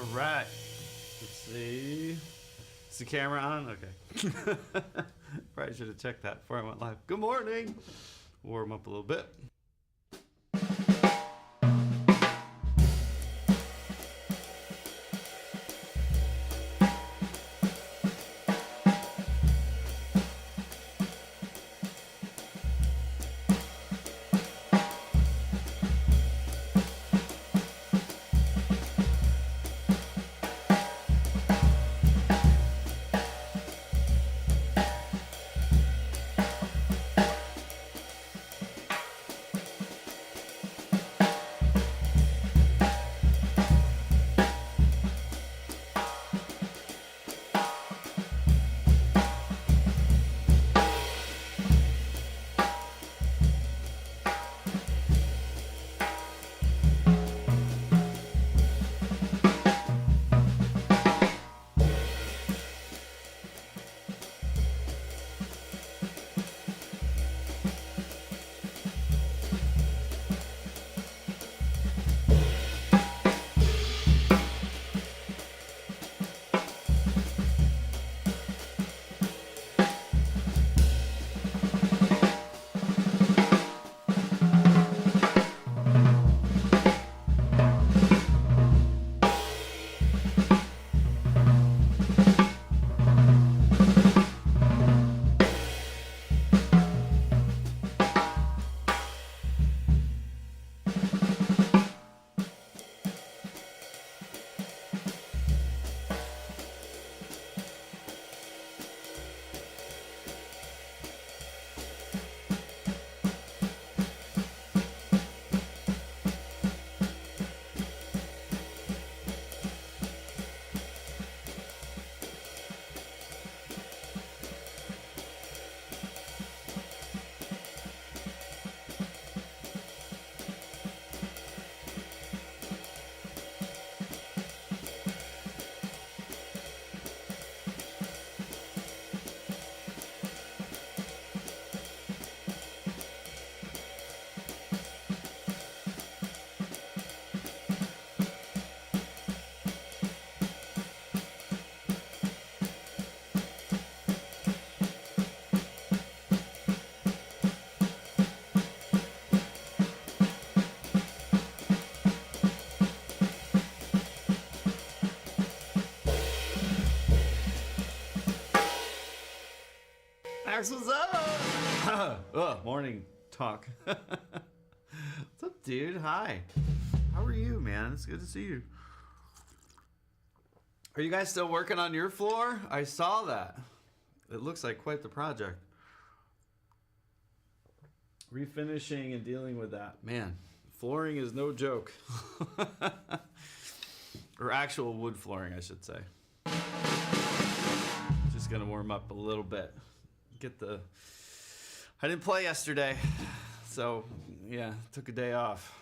right. Let's see. Is the camera on? Okay. Probably should have checked that before I went live. Good morning. Warm up a little bit. Max, what's up? Morning talk. What's up, dude? Hi. How are you, man? It's good to see you. Are you guys still working on your floor? I saw that. It looks like quite the project. Refinishing and dealing with that. Man, flooring is no joke. Or actual wood flooring, I should say. Just gonna warm up a little bit. I didn't play yesterday, so yeah, took a day off.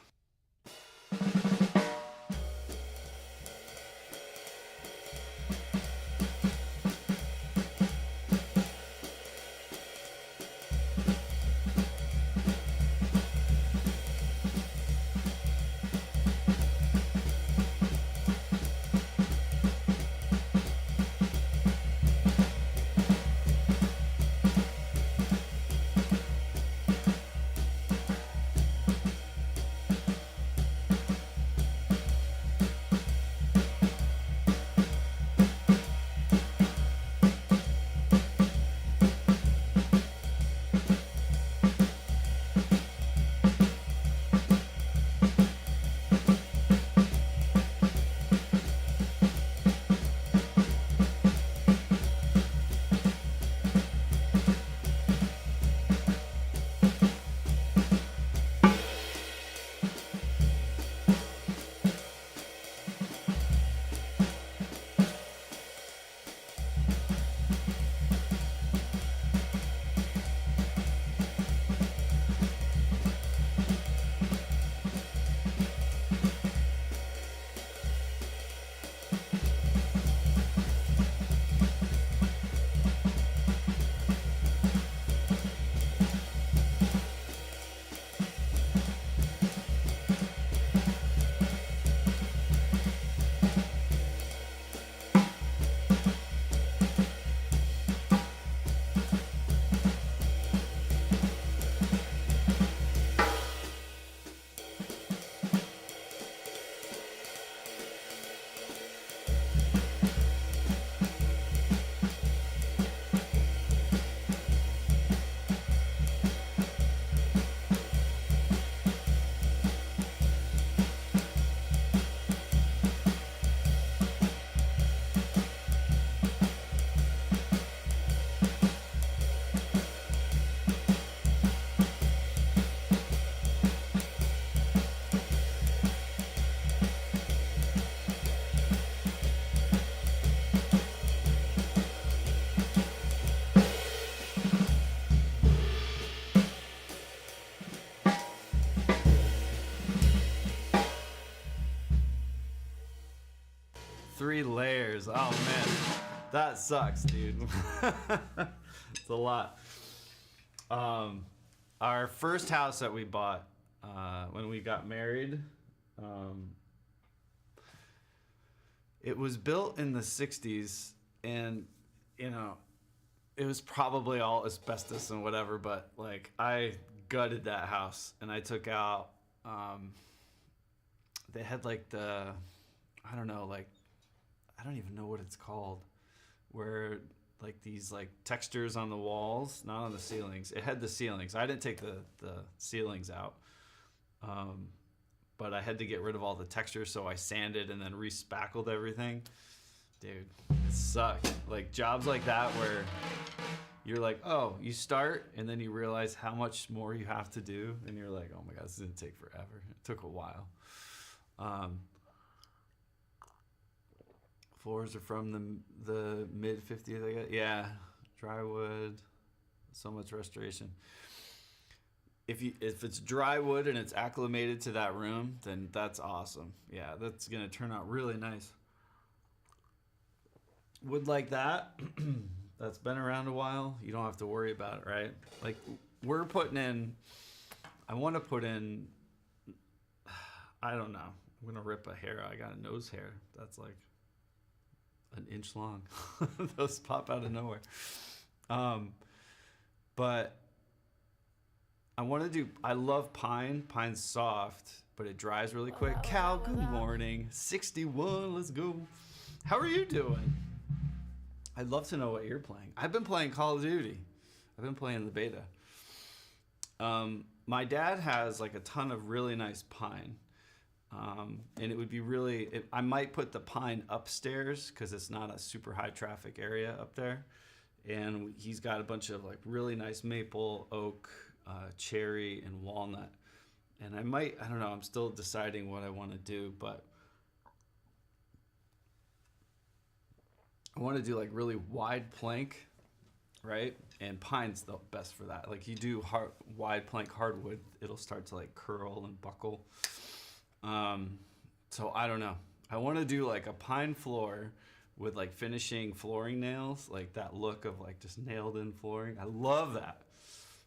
3 layers. Oh man, that sucks, dude. It's a lot. Our first house that we bought when we got married, it was built in the 60s, and you know, it was probably all asbestos and whatever, but like I gutted that house and I took out they had like I don't know, like I don't even know what it's called, where like these like textures on the walls, not on the ceilings. It had the ceilings. I didn't take the ceilings out. But I had to get rid of all the textures, so I sanded and then re-spackled everything. Dude, it sucked. Like jobs like that where you're like, oh, you start and then you realize how much more you have to do, and you're like, oh my god, this didn't take forever. It took a while. Floors are from the mid 50s, I guess. Yeah, dry wood, so much restoration. If it's dry wood and it's acclimated to that room, then that's awesome. Yeah, that's gonna turn out really nice. Wood like that, that's been around a while, you don't have to worry about it, right? Like we're putting in, I want to put in, I don't know, I'm gonna rip a hair. I got a nose hair that's like an inch long. Those pop out of nowhere. But I love pine. Pine's soft, but it dries really quick. Cal, good morning. 61, let's go. How are you doing? I'd love to know what you're playing. I've been playing Call of Duty. I've been playing the beta. My dad has like a ton of really nice pine. And it would be I might put the pine upstairs because it's not a super high traffic area up there. And he's got a bunch of like really nice maple, oak, cherry, and walnut. And I don't know, I'm still deciding what I want to do, but I want to do like really wide plank, right? And pine's the best for that. Like you do wide plank hardwood, it'll start to like curl and buckle. So I don't know. I want to do like a pine floor with like finishing flooring nails, like that look of like just nailed in flooring. I love that.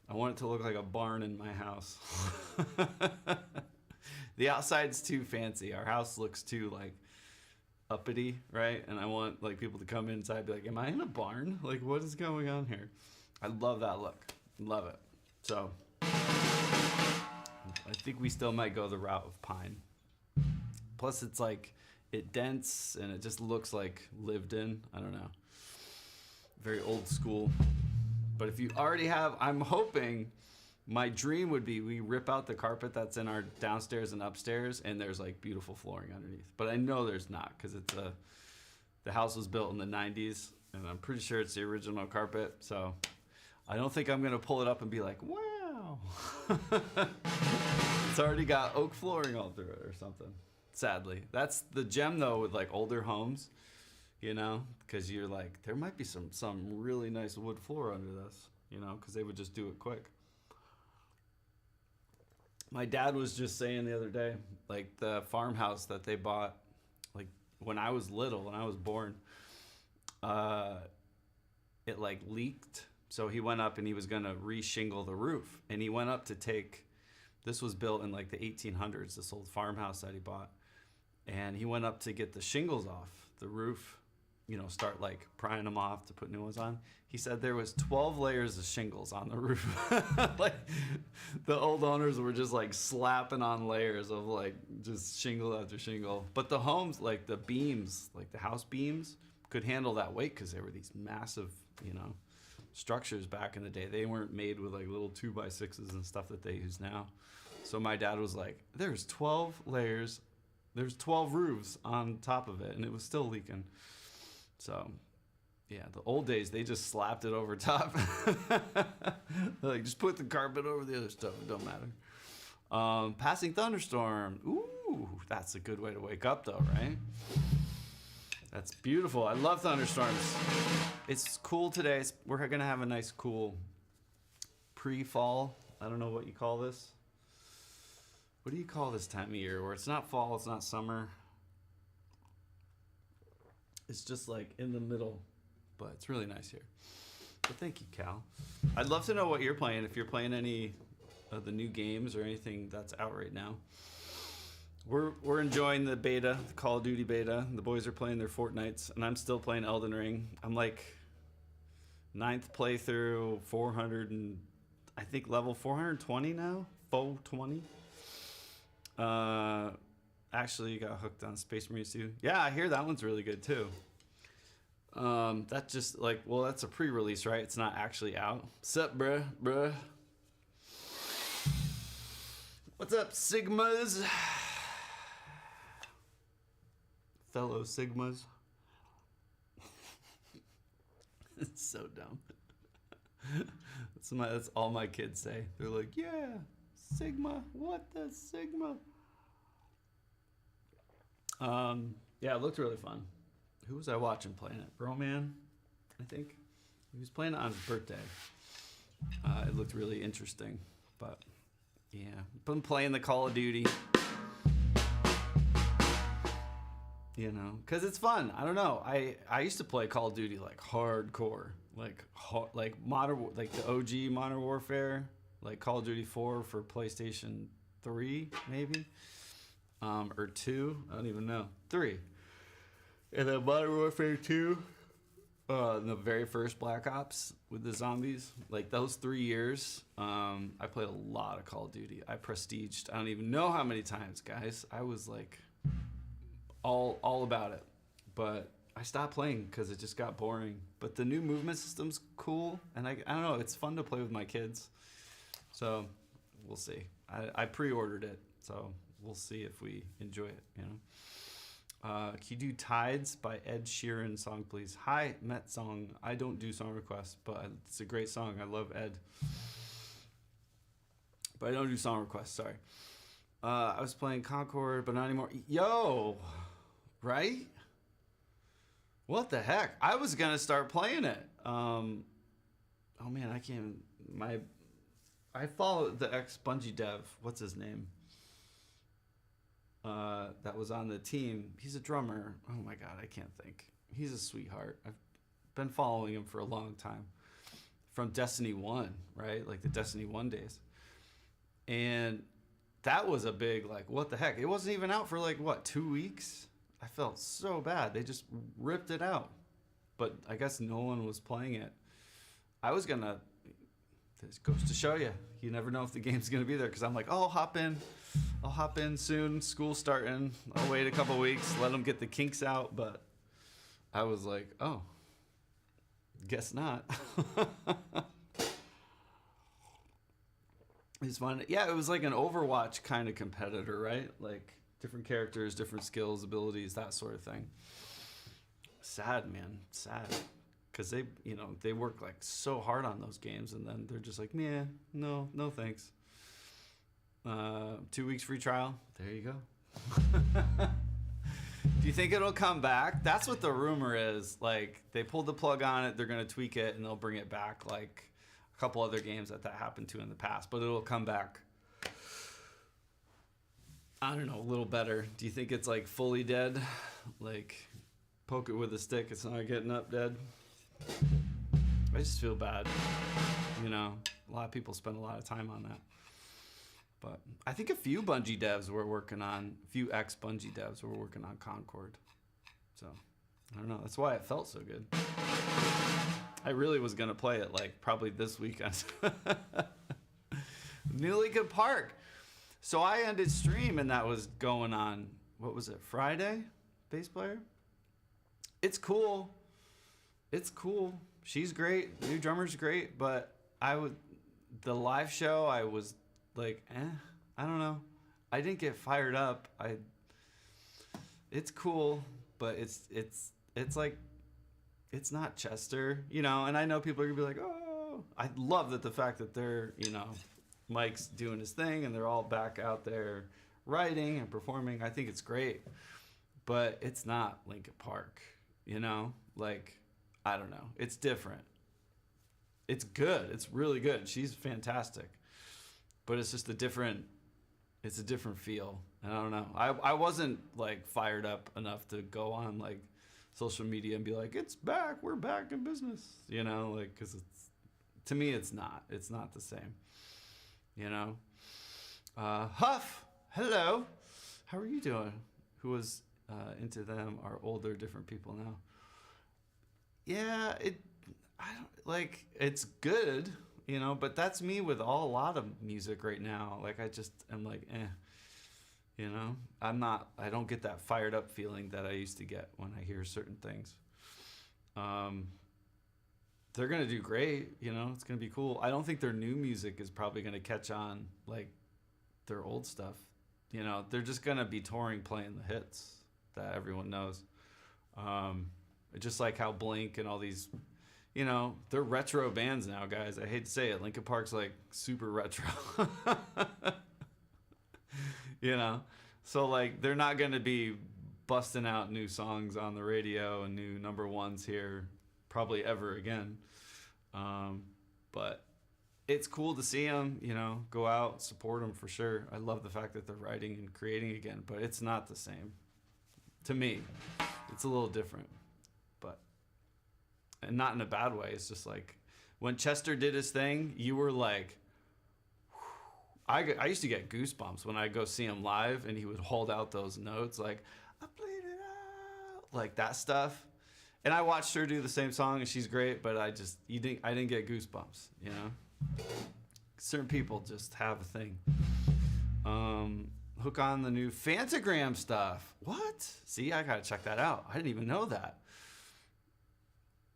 I want it to look like a barn in my house. The outside's too fancy. Our house looks too like uppity, right? And I want like people to come inside and be like, am I in a barn? Like what is going on here? I love that look. Love it. So I think we still might go the route of pine. Plus it's like, it dents and it just looks like lived in. I don't know. Very old school. But if you already have, I'm hoping, my dream would be we rip out the carpet that's in our downstairs and upstairs and there's like beautiful flooring underneath. But I know there's not because the house was built in the 90s and I'm pretty sure it's the original carpet. So I don't think I'm going to pull it up and be like, wow. It's already got oak flooring all through it or something. Sadly. That's the gem though with like older homes, you know, because you're like, there might be some really nice wood floor under this, you know, because they would just do it quick. My dad was just saying the other day, like the farmhouse that they bought, like when I was little, when I was born, it like leaked. So he went up and he was going to re-shingle the roof. And he went up to this was built in like the 1800s, this old farmhouse that he bought. And he went up to get the shingles off the roof, you know, start like prying them off to put new ones on. He said there was 12 layers of shingles on the roof. Like the old owners were just like slapping on layers of like just shingle after shingle. But the homes, like the beams, like the house beams could handle that weight because they were these massive, you know, structures back in the day. They weren't made with like little 2x6s and stuff that they use now. So my dad was like, there's 12 layers, there's 12 roofs on top of it, and it was still leaking. So yeah, the old days, they just slapped it over top. Like, just put the carpet over the other stuff, it don't matter. Passing thunderstorm. Ooh, that's a good way to wake up though, right? That's beautiful. I love thunderstorms. It's cool today. We're gonna have a nice cool pre-fall. I don't know what you call this. What do you call this time of year where it's not fall, it's not summer? It's just like in the middle, but it's really nice here. But thank you, Cal. I'd love to know what you're playing. If you're playing any of the new games or anything that's out right now. We're enjoying the beta, the Call of Duty beta. The boys are playing their Fortnites, and I'm still playing Elden Ring. I'm like 9th playthrough, 400 and I think level 420 now. 420. Actually got hooked on Space Marine 2. Yeah, I hear that one's really good too. That's just like, well, that's a pre-release, right? It's not actually out. Sup, bruh? What's up, Sigmas? Fellow Sigmas. It's so dumb. That's all my kids say. They're like, yeah, Sigma. What the Sigma? Yeah, it looked really fun. Who was I watching playing it? Broman, I think. He was playing it on his birthday. It looked really interesting. But, yeah. Been playing the Call of Duty. You know, because it's fun. I don't know. I used to play Call of Duty like hardcore. Like modern, like the OG Modern Warfare. Like Call of Duty 4 for PlayStation 3, maybe. Or 2. I don't even know. 3. And then Modern Warfare 2, the very first Black Ops with the zombies. Like those 3 years, I played a lot of Call of Duty. I prestiged. I don't even know how many times, guys. I was like all about it. But I stopped playing because it just got boring. But the new movement system's cool, and I don't know. It's fun to play with my kids. So we'll see. I pre-ordered it, so we'll see if we enjoy it. You know. Can you do Tides by Ed Sheeran song, please? Hi, Met song. I don't do song requests, but it's a great song. I love Ed. But I don't do song requests, sorry. I was playing Concord, but not anymore. Yo! Right? What the heck? I was going to start playing it. Oh, man, I can't... I follow the ex-Bungie dev. What's his name? That was on the team. He's a drummer. Oh my God, I can't think. He's a sweetheart. I've been following him for a long time. From Destiny 1, right? Like the Destiny 1 days. And that was a big, like, what the heck? It wasn't even out for like, what, 2 weeks? I felt so bad. They just ripped it out. But I guess no one was playing it. I was going to... This goes to show you. You never know if the game's going to be there. Because I'm like, oh, I'll hop in soon. School's starting. I'll wait a couple weeks. Let them get the kinks out. But I was like, oh, guess not. It's fun. Yeah, it was like an Overwatch kind of competitor, right? Like different characters, different skills, abilities, that sort of thing. Sad, man. Sad. Because they work like so hard on those games, and then they're just like, yeah, no thanks. 2 weeks free trial. There you go. Do you think it'll come back? That's what the rumor is. Like they pulled the plug on it. They're gonna tweak it and they'll bring it back. Like a couple other games that happened to in the past, but it'll come back. I don't know, a little better. Do you think it's like fully dead? Like poke it with a stick, it's not getting up dead. I just feel bad. You know, a lot of people spend a lot of time on that. But I think a few Bungie devs were working on, a few ex-Bungie devs were working on Concord. So, I don't know. That's why it felt so good. I really was going to play it, like, probably this weekend. New Lincoln Park. So I ended stream, and that was going on, what was it, Friday? Bass player? It's cool. It's cool. She's great. New drummer's great. But the live show, I was like, I don't know. I didn't get fired up. It's cool, but it's like, it's not Chester, you know. And I know people are gonna be like, oh, I love that the fact that they're, you know, Mike's doing his thing and they're all back out there writing and performing. I think it's great, but it's not Linkin Park, you know. Like, I don't know. It's different. It's good. It's really good. She's fantastic. But it's just a different feel. And I don't know. I wasn't like fired up enough to go on like social media and be like, it's back, we're back in business, you know, like, because it's, to me, it's not the same, you know. Huff, hello, how are you doing? Who was into them are older, different people now. Yeah, I don't like, it's good, you know, but that's me with a lot of music right now. Like, I just am like, you know, I don't get that fired up feeling that I used to get when I hear certain things. They're going to do great, you know, it's going to be cool. I don't think their new music is probably going to catch on like their old stuff. You know, they're just going to be touring, playing the hits that everyone knows. Just like how Blink and all these, you know, they're retro bands now, guys. I hate to say it. Linkin Park's like super retro. You know? So like they're not going to be busting out new songs on the radio and new number ones here probably ever again. But it's cool to see them, you know, go out, support them for sure. I love the fact that they're writing and creating again, but it's not the same. To me, it's a little different. And not in a bad way. It's just like when Chester did his thing, you were like, I used to get goosebumps when I go see him live and he would hold out those notes like, I played it out, like that stuff. And I watched her do the same song and she's great, but I didn't get goosebumps, you know? Certain people just have a thing. Hook on the new Fantagram stuff. What? See, I gotta check that out. I didn't even know that.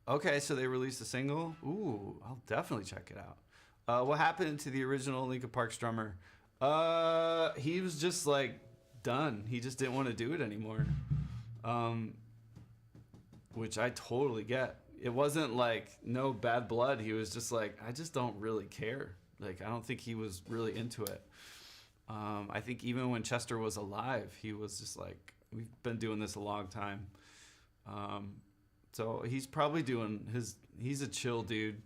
Okay, so they released a single. Ooh, I'll definitely check it out. What happened to the original Linkin Park drummer? He was just like done. He just didn't want to do it anymore. Which I totally get. It wasn't like no bad blood. He was just like, I just don't really care. Like, I don't think he was really into it. I think even when Chester was alive, he was just like, we've been doing this a long time. So he's probably he's a chill dude.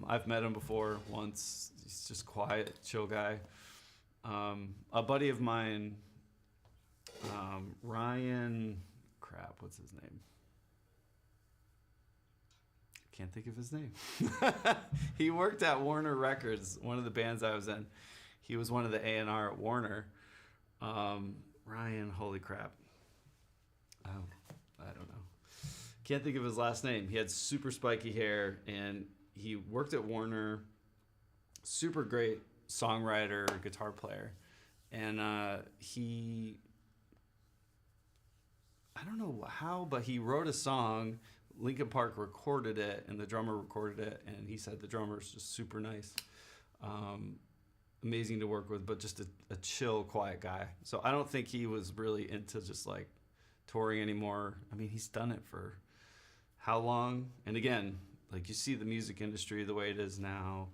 I've met him before once. He's just quiet, chill guy. A buddy of mine, Ryan, what's his name? Can't think of his name. He worked at Warner Records, one of the bands I was in. He was one of the A&R at Warner. Ryan, holy crap. I don't know. Can't think of his last name. He had super spiky hair and he worked at Warner. Super great songwriter, guitar player. And I don't know how, but he wrote a song. Linkin Park recorded it and the drummer recorded it. And he said the drummer's just super nice. Amazing to work with, but just a chill, quiet guy. So I don't think he was really into just like touring anymore. I mean, he's done it for how long? And again, like you see the music industry the way it is now.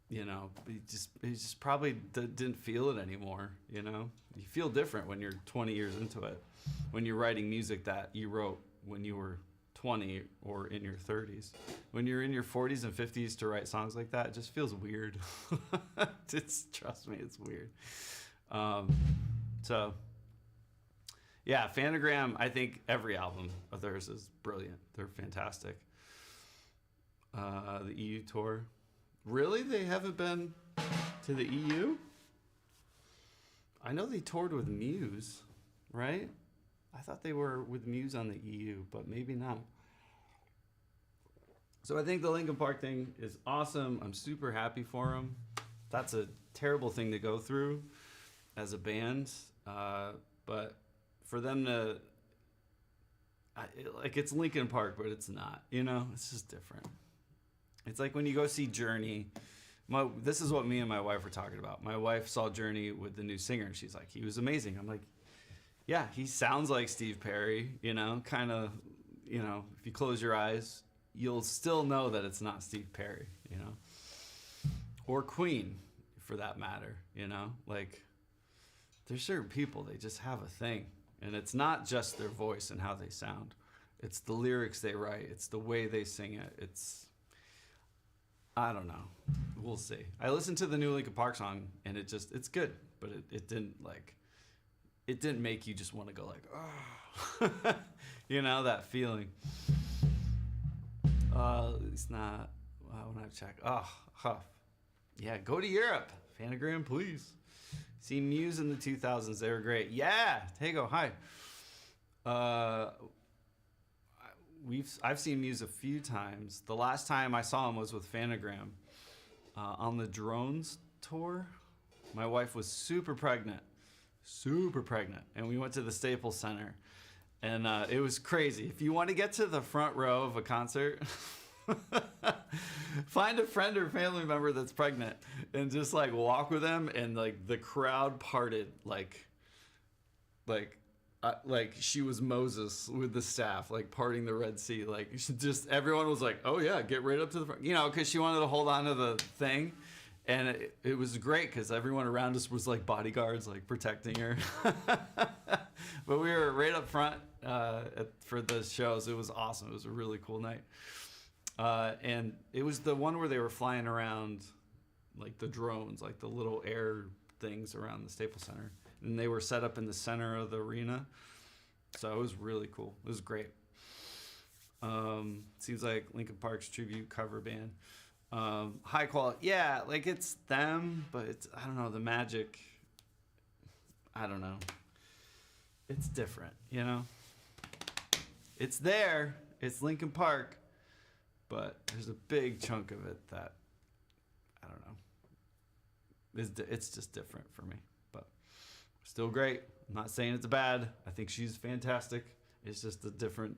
You know, he just probably didn't feel it anymore. You know, you feel different when you're 20 years into it. When you're writing music that you wrote when you were 20 or in your 30s. When you're in your 40s and 50s to write songs like that, it just feels weird. Trust me, it's weird. So yeah, Fantagram, I think every album of theirs is brilliant. They're fantastic. The EU tour. Really? They haven't been to the EU? I know they toured with Muse, right? I thought they were with Muse on the EU, but maybe not. So I think the Linkin Park thing is awesome. I'm super happy for them. That's a terrible thing to go through as a band. But for them to, like, it's Linkin Park, but it's not, you know, it's just different. It's like when you go see Journey. This is what me and my wife were talking about. My wife saw Journey with the new singer. She's like, he was amazing. I'm like, yeah, he sounds like Steve Perry, you know, kind of, you know, if you close your eyes, you'll still know that it's not Steve Perry, you know, or Queen for that matter, you know, like there's certain people, they just have a thing. And it's not just their voice and how they sound. It's the lyrics they write. It's the way they sing it. I don't know. We'll see. I listened to the new Linkin Park song and it's good, but it didn't like, it didn't make you just want to go like, oh, you know, that feeling. It's not, when I check, yeah, go to Europe. Phantogram, please. See Muse in the 2000s. They were great. Yeah, Tego, hi. I've seen Muse a few times. The last time I saw him was with Phantogram on the Drones tour. My wife was super pregnant, and we went to the Staples Center, and it was crazy. If you want to get to the front row of a concert, find a friend or family member that's pregnant and just like walk with them, and like the crowd parted like she was Moses with the staff, like parting the Red Sea. Like just everyone was like, oh yeah, get right up to the front, you know, because she wanted to hold on to the thing. And it was great because everyone around us was like bodyguards, like protecting her. But we were right up front for the shows. It was awesome. It was a really cool night. And it was the one where they were flying around like the drones, like the little air things around the Staples Center. And they were set up in the center of the arena. So it was really cool. It was great. Seems like Linkin Park's tribute cover band. High quality, yeah, like it's them, but it's, I don't know, the magic, I don't know, it's different, you know, it's there, it's Linkin Park, but there's a big chunk of it that, I don't know, it's just different for me, but still great. I'm not saying it's bad. I think she's fantastic. It's just a different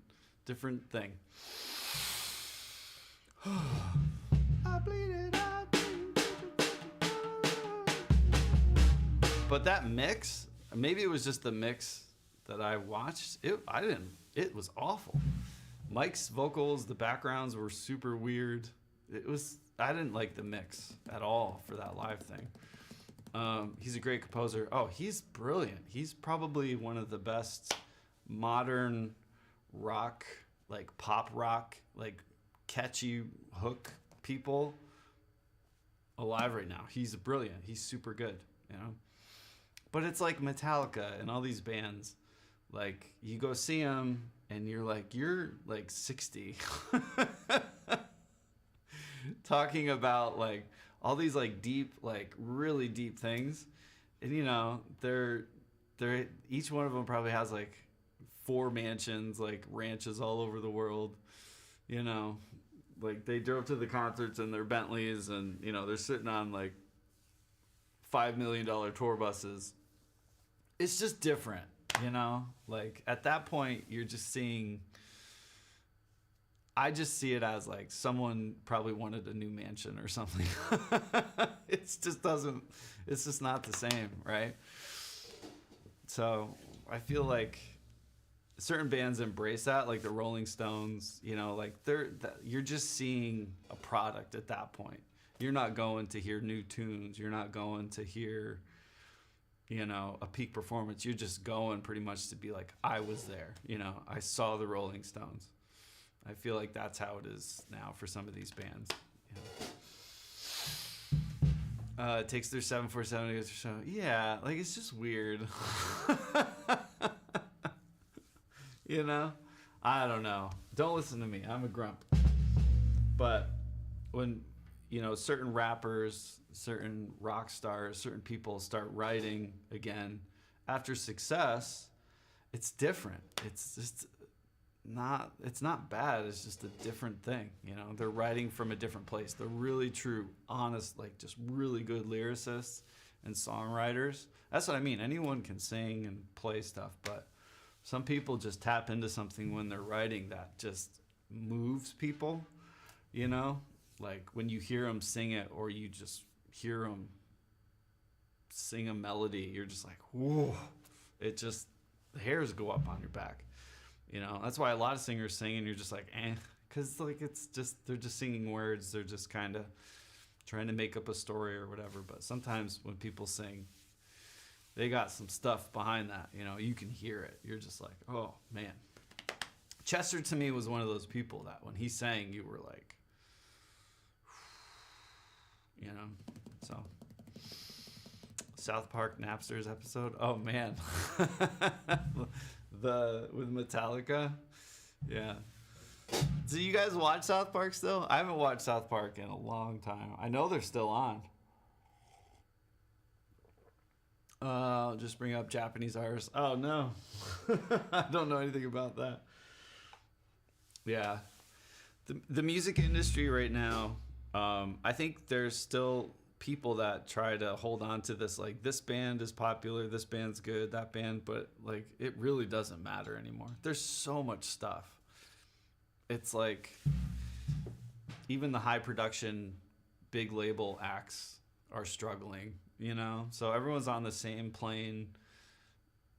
thing. But that mix, maybe it was just the mix that I watched. It was awful. Mike's vocals, the backgrounds were super weird. I didn't like the mix at all for that live thing. He's a great composer. Oh, he's brilliant. He's probably one of the best modern rock, like pop rock, like catchy hook people alive right now. He's brilliant. He's super good, you know. But it's like Metallica and all these bands. Like you go see them and you're like 60, talking about like all these like deep, like really deep things, and you know they're each one of them probably has like 4 mansions, like ranches all over the world, you know. Like they drove to the concerts in their Bentleys, and you know they're sitting on like $5 million tour buses. It's just different, you know. Like at that point, you're just seeing. I just see it as like someone probably wanted a new mansion or something. It's just not the same, right? So I feel like certain bands embrace that, like the Rolling Stones, you know, like you're just seeing a product at that point. You're not going to hear new tunes. You're not going to hear, you know, a peak performance. You're just going pretty much to be like, I was there, you know, I saw the Rolling Stones. I feel like that's how it is now for some of these bands. It takes their 747 to go to the show. Yeah, like it's just weird. You know? I don't know. Don't listen to me. I'm a grump. But when, you know, certain rappers, certain rock stars, certain people start writing again after success, it's different. It's just it's not bad. It's just a different thing. You know, they're writing from a different place. They're really true, honest, like just really good lyricists and songwriters. That's what I mean. Anyone can sing and play stuff, but some people just tap into something when they're writing that just moves people, you know? Like when you hear them sing it or you just hear them sing a melody, you're just like, whoa. It just, the hairs go up on your back. You know, that's why a lot of singers sing and you're just like, eh. Because like it's just, they're just singing words. They're just kind of trying to make up a story or whatever. But sometimes when people sing, they got some stuff behind that, you know, you can hear it. You're just like, oh man. Chester to me was one of those people that when he sang, you were like, you know, so South Park Napsters episode? Oh man, the with Metallica. Yeah. Do you guys watch South Park still? I haven't watched South Park in a long time. I know they're still on. I'll just bring up Japanese artists. Oh no, I don't know anything about that. Yeah, the music industry right now. I think there's still people that try to hold on to this, like, this band is popular, this band's good, that band, but like it really doesn't matter anymore. There's so much stuff. It's like even the high production big label acts are struggling, you know? So everyone's on the same plane.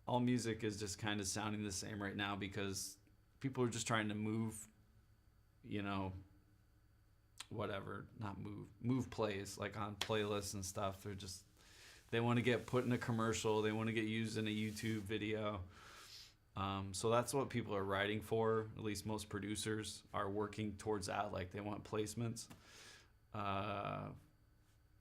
All music is just kind of sounding the same right now because people are just trying to move, you know, whatever, not move plays, like on playlists and stuff. They want to get put in a commercial, they want to get used in a YouTube video. So that's what people are writing for. At least most producers are working towards that. Like, they want placements.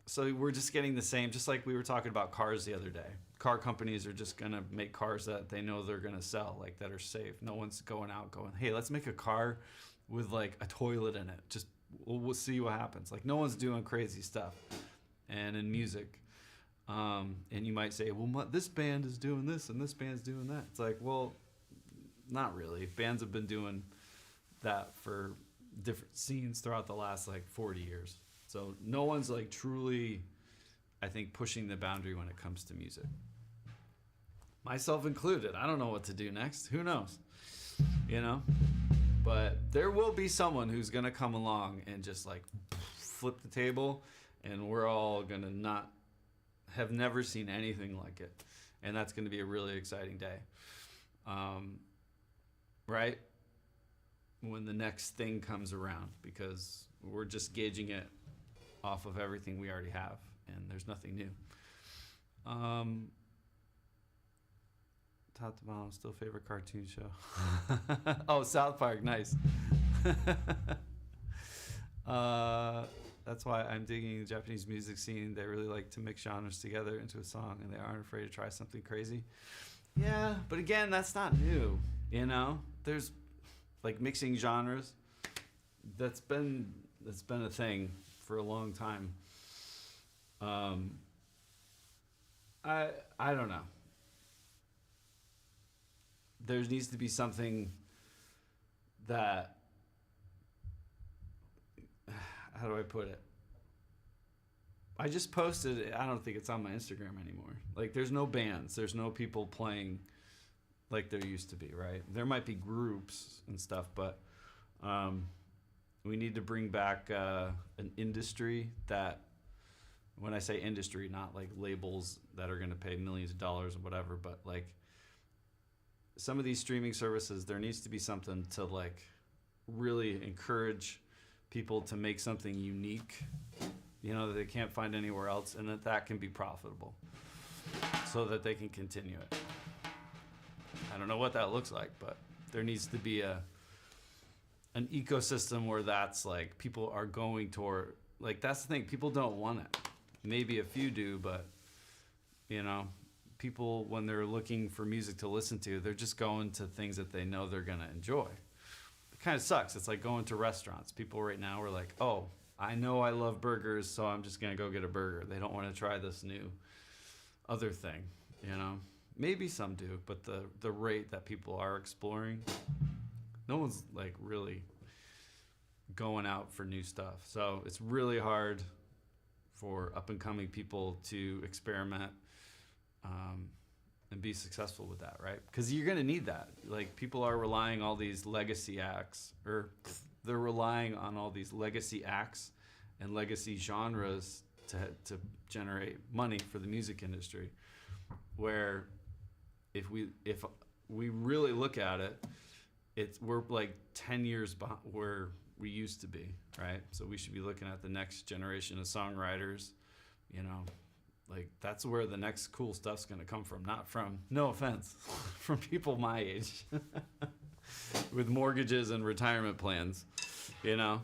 So we're just getting the same, just like we were talking about cars the other day. Car companies are just going to make cars that they know they're going to sell, like, that are safe. No one's going out going, hey, let's make a car with like a toilet in it. Just we'll see what happens. Like, no one's doing crazy stuff. And in music, and you might say, well, this band is doing this and this band's doing that. It's like, well, not really. Bands have been doing that for different scenes throughout the last like 40 years. So no one's like truly, I think, pushing the boundary when it comes to music. Myself included. I don't know what to do next. Who knows? You know? But there will be someone who's going to come along and just like flip the table, and we're all going to have never seen anything like it. And that's going to be a really exciting day. Right? When the next thing comes around, because we're just gauging it off of everything we already have, and there's nothing new. Top to bottom, still favorite cartoon show. Oh, South Park, nice. That's why I'm digging the Japanese music scene. They really like to mix genres together into a song, and they aren't afraid to try something crazy. Yeah, but again, that's not new, you know? There's like mixing genres. That's been a thing for a long time. I don't know. There needs to be something that, how do I put it? I just posted it. I don't think it's on my Instagram anymore. Like, there's no bands. There's no people playing like there used to be, right? There might be groups and stuff, but we need to bring back an industry that, when I say industry, not like labels that are going to pay millions of dollars or whatever, but like some of these streaming services, there needs to be something to like really encourage people to make something unique, you know, that they can't find anywhere else, and that can be profitable so that they can continue it. I don't know what that looks like, but there needs to be an ecosystem where that's like people are going toward, like, that's the thing, people don't want it. Maybe a few do, but you know, people, when they're looking for music to listen to, they're just going to things that they know they're going to enjoy. It kind of sucks. It's like going to restaurants. People right now are like, oh, I know I love burgers, so I'm just going to go get a burger. They don't want to try this new other thing, you know? Maybe some do, but the rate that people are exploring, no one's like really going out for new stuff. So it's really hard for up and coming people to experiment and be successful with that, right? Because you're going to need that. Like, people are relying all these legacy acts, or they're relying on all these legacy acts and legacy genres to generate money for the music industry. Where if we really look at it, we're like 10 years behind where we used to be, right? So we should be looking at the next generation of songwriters, you know, like that's where the next cool stuff's going to come from, not from, no offense, from people my age with mortgages and retirement plans, you know.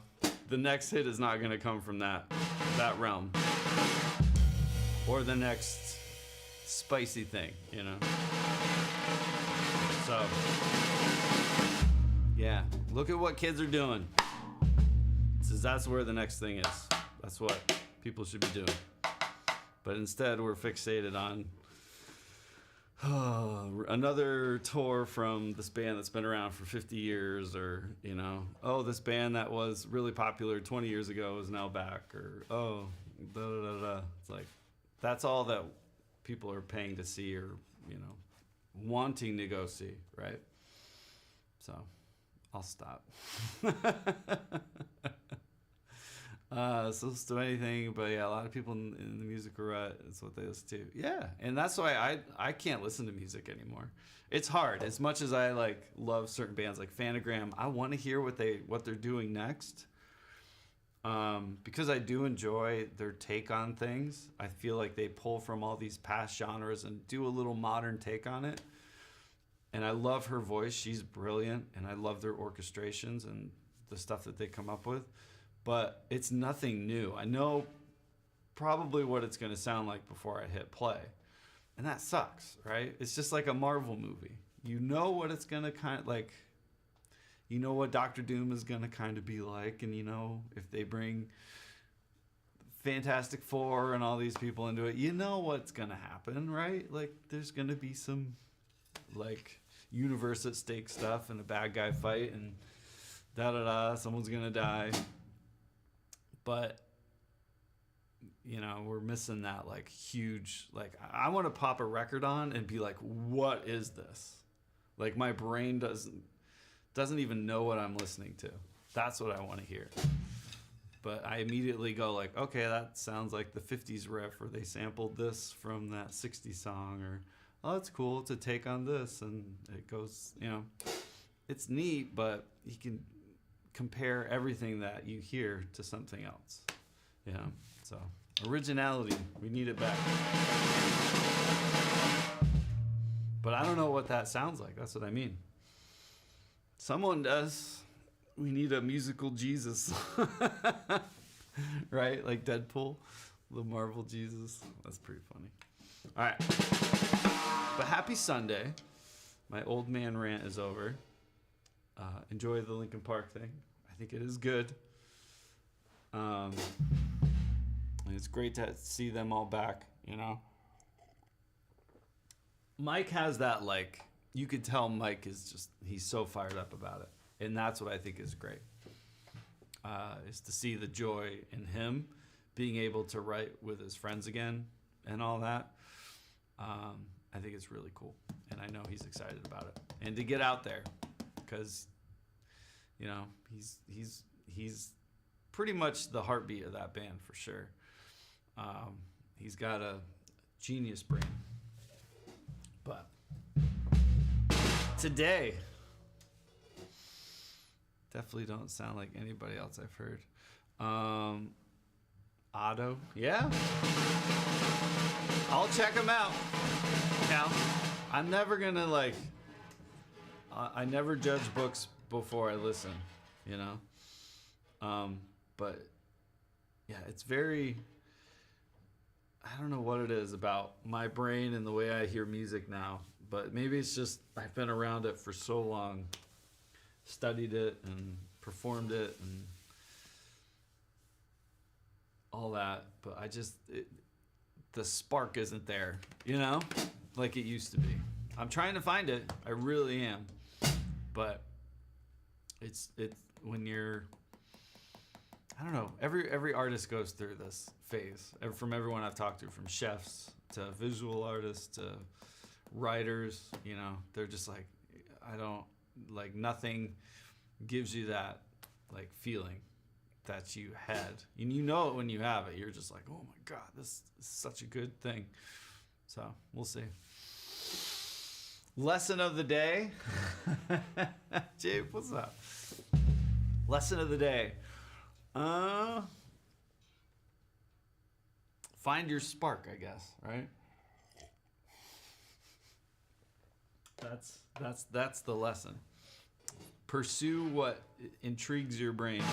The next hit is not going to come from that realm, or the next spicy thing, you know. So yeah, look at what kids are doing. Says that's where the next thing is. That's what people should be doing. But instead, we're fixated on another tour from this band that's been around for 50 years, or, you know, oh, this band that was really popular 20 years ago is now back, or, oh, da da da da. It's like, that's all that people are paying to see, or, you know, wanting to go see, right? So, I'll stop. So let's do anything, but yeah, a lot of people in the music rut, it's what they listen to. Yeah, and that's why I can't listen to music anymore. It's hard. As much as I like love certain bands like Phantogram, I want to hear what they're doing next. Because I do enjoy their take on things. I feel like they pull from all these past genres and do a little modern take on it. And I love her voice. She's brilliant, and I love their orchestrations and the stuff that they come up with. But it's nothing new. I know probably what it's going to sound like before I hit play. And that sucks, right? It's just like a Marvel movie. You know what it's going to kind of like, you know what Doctor Doom is going to kind of be like. And you know, if they bring Fantastic Four and all these people into it, you know what's going to happen, right? Like there's going to be some like universe at stake stuff and a bad guy fight and da-da-da, someone's going to die. But, you know, we're missing that, like, huge, like, I want to pop a record on and be like, what is this? Like, my brain doesn't even know what I'm listening to. That's what I want to hear. But I immediately go like, okay, that sounds like the 50s riff, or they sampled this from that 60s song, or, oh, that's cool, it's a take on this, and it goes, you know, it's neat, but you can compare everything that you hear to something else. Yeah. So originality, we need it back. But I don't know what that sounds like. That's what I mean. Someone does. We need a musical Jesus. Right? Like Deadpool, the Marvel Jesus. That's pretty funny. All right. But happy Sunday. My old man rant is over. Enjoy the Linkin Park thing. I think it is good. And it's great to see them all back, you know. Mike has that, like, you could tell Mike is just, he's so fired up about it. And that's what I think is great. Is to see the joy in him being able to write with his friends again and all that. I think it's really cool. And I know he's excited about it. And to get out there, because, you know, he's pretty much the heartbeat of that band for sure. He's got a genius brain. But today, definitely don't sound like anybody else I've heard. Otto, yeah. I'll check him out. Now, I'm never gonna like. I never judge books before I listen, you know. But yeah, it's very. I don't know what it is about my brain and the way I hear music now, but maybe it's just I've been around it for so long, studied it and performed it and all that, but the spark isn't there, you know, like it used to be. I'm trying to find it. I really am. But it's when you're, I don't know, every artist goes through this phase. From everyone I've talked to, from chefs to visual artists to writers, you know, they're just like, I don't, like, nothing gives you that, like, feeling that you had. And you know it when you have it. You're just like, oh my God, this is such a good thing. So we'll see. Lesson of the day. Jay, what's up? Lesson of the day. Find your spark, I guess, right? That's the lesson. Pursue what intrigues your brain.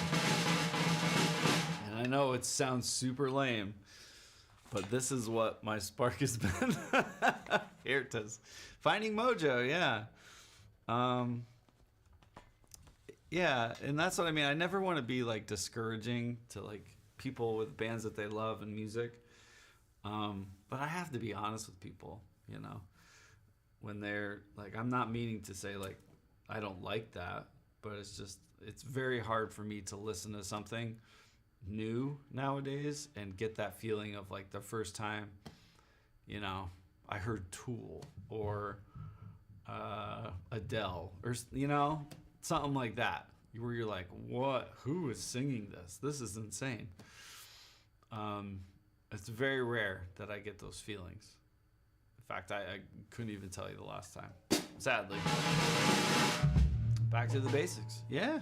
And I know it sounds super lame, But this is what my spark has been. Here it is. Finding Mojo, yeah. Yeah, and that's what I mean. I never want to be like discouraging to like people with bands that they love and music. But I have to be honest with people, you know, when they're like, I'm not meaning to say like, I don't like that, but it's very hard for me to listen to something new nowadays and get that feeling of like the first time, you know, I heard Tool or Adele or, you know, something like that, where you're like, what? Who is singing this? This is insane. It's very rare that I get those feelings. In fact, I couldn't even tell you the last time, sadly. Back to the basics. Yeah.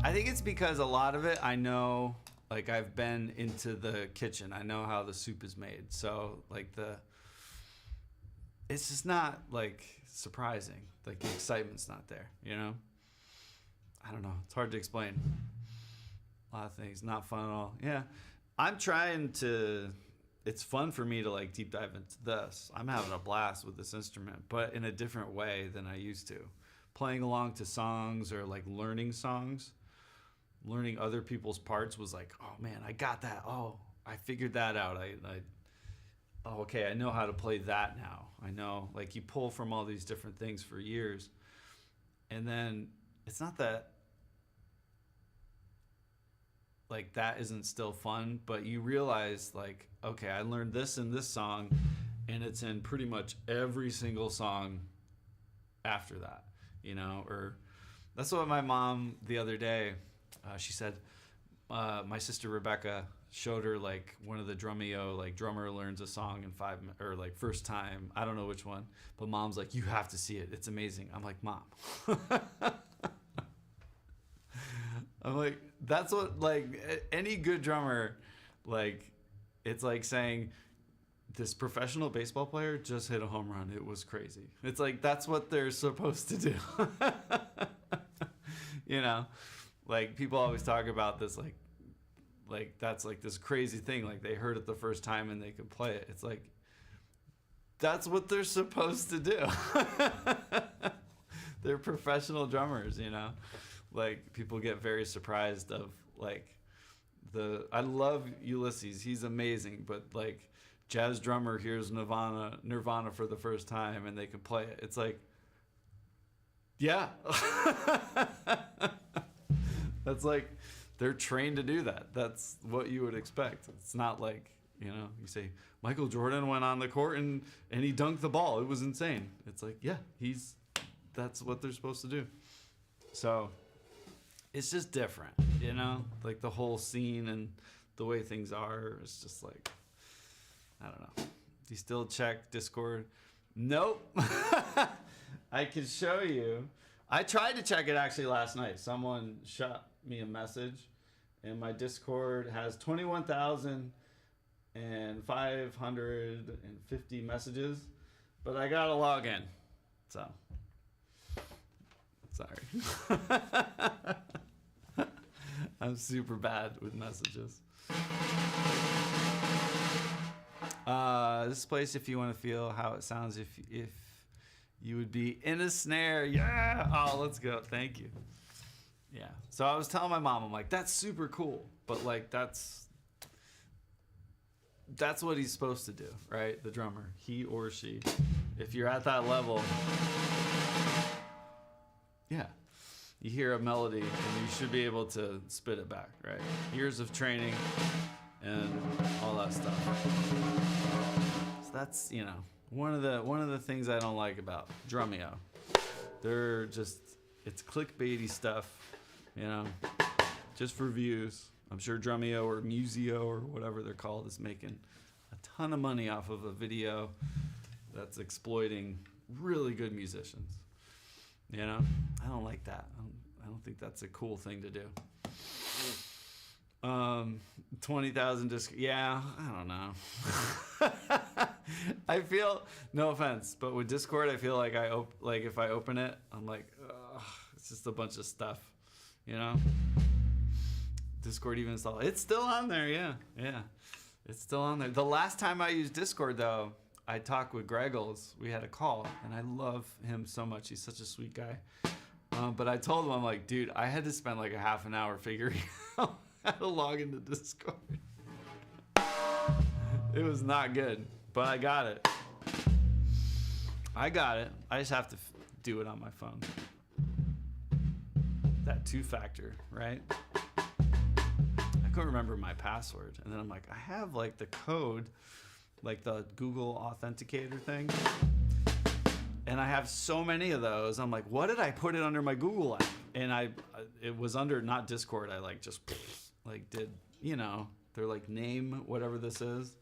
I think it's because a lot of it I know, like I've been into the kitchen. I know how the soup is made. So like it's just not like surprising. Like the excitement's not there, you know? I don't know. It's hard to explain. A lot of things. Not fun at all. Yeah. I'm trying to, it's fun for me to like deep dive into this. I'm having a blast with this instrument, but in a different way than I used to. Playing along to songs or like learning songs. Learning other people's parts was like, oh man, I got that. Oh, I figured that out. Oh, okay, I know how to play that now. I know, like you pull from all these different things for years. And then it's not that, like that isn't still fun, but you realize like, okay, I learned this in this song and it's in pretty much every single song after that, you know, or that's what my mom the other day, she said, my sister Rebecca showed her like one of the Drumeo, like drummer learns a song in 5 minutes, or like first time, I don't know which one, but mom's like, you have to see it. It's amazing. I'm like, Mom. I'm like, that's what, like any good drummer, like it's like saying this professional baseball player just hit a home run. It was crazy. It's like, that's what they're supposed to do. You know, like people always talk about this, like that's like this crazy thing. Like they heard it the first time and they could play it. It's like, that's what they're supposed to do. They're professional drummers, you know? Like people get very surprised of like I love Ulysses. He's amazing, but like jazz drummer hears Nirvana for the first time and they can play it. It's like, yeah. That's like, they're trained to do that. That's what you would expect. It's not like, you know, you say Michael Jordan went on the court and he dunked the ball. It was insane. It's like, yeah, that's what they're supposed to do. So it's just different, you know, like the whole scene and the way things are. It's just like, I don't know. Do you still check Discord? Nope. I can show you. I tried to check it actually last night. Someone shot me a message and my Discord has 21,550 messages, but I got to log in. So, sorry. I'm super bad with messages. This place, if you want to feel how it sounds, if you would be in a snare. Yeah. Oh, let's go. Thank you. Yeah. So I was telling my mom, I'm like, that's super cool, but like that's what he's supposed to do, right? The drummer, he or she. If you're at that level, yeah, you hear a melody and you should be able to spit it back, right? Years of training and all that stuff. So that's, you know, one of the things I don't like about Drumeo. They're just, it's clickbaity stuff, you know, just for views. I'm sure Drumeo or Museo or whatever they're called is making a ton of money off of a video that's exploiting really good musicians. You know, I don't like that. I don't think that's a cool thing to do. 20,000 disc. Yeah, I don't know. I feel, no offense, but with Discord, I feel like if I open it, I'm like, ugh, it's just a bunch of stuff. you know. Discord even installed. It's still on there, yeah. It's still on there. The last time I used Discord, though, I talked with Greggles. We had a call, and I love him so much. He's such a sweet guy. But I told him, I'm like, dude, I had to spend like a half an hour figuring out how to log into Discord. It was not good, but I got it. I just have to do it on my phone. That 2-factor, right? I couldn't remember my password. And then I'm like, I have like the code, like the Google Authenticator thing. And I have so many of those. I'm like, what did I put it under my Google app? And it was under not Discord. I like just like did, you know, they're like name whatever this is.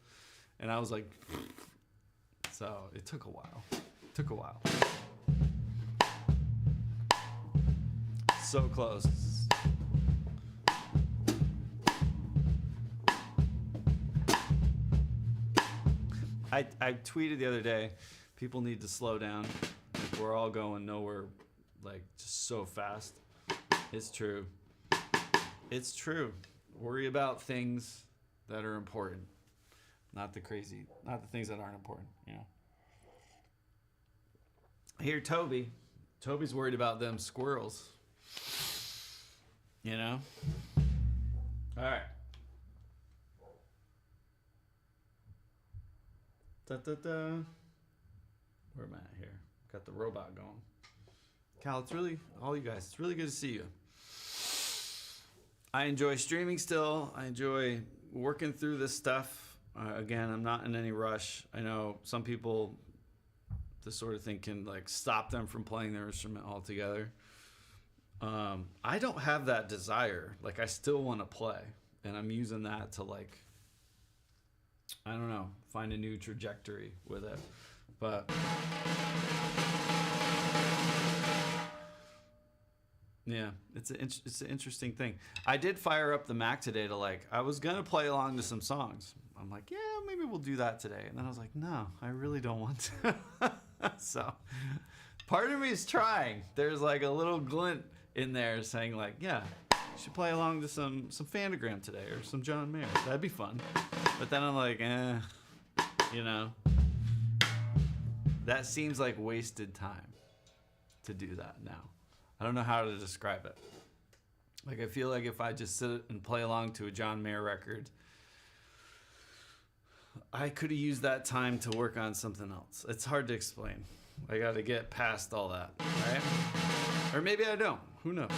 And I was like, so it took a while. So close. I tweeted the other day, people need to slow down. Like, we're all going nowhere, like just so fast. It's true. It's true. Worry about things that are important, not the things that aren't important. You know. I hear Toby's worried about them squirrels. You know. All right. Where am I at here? Got the robot going. Cal, it's really, all you guys, it's really good to see you. I enjoy streaming still. I enjoy working through this stuff. Again, I'm not in any rush. I know some people, this sort of thing can like stop them from playing their instrument altogether. I don't have that desire. Like I still want to play, and I'm using that to like, I don't know, find a new trajectory with it. But yeah, it's an interesting thing. I did fire up the Mac today to like, I was gonna play along to some songs. I'm like, yeah, maybe we'll do that today. And then I was like, no, I really don't want to. So part of me is trying. There's like a little glint in there saying like, yeah, you should play along to some Phantogram today or some John Mayer. That'd be fun. But then I'm like, you know, that seems like wasted time to do that now. I don't know how to describe it. Like I feel like if I just sit and play along to a John Mayer record, I could have used that time to work on something else. It's hard to explain. I got to get past all that, right? Or maybe I don't. Who knows?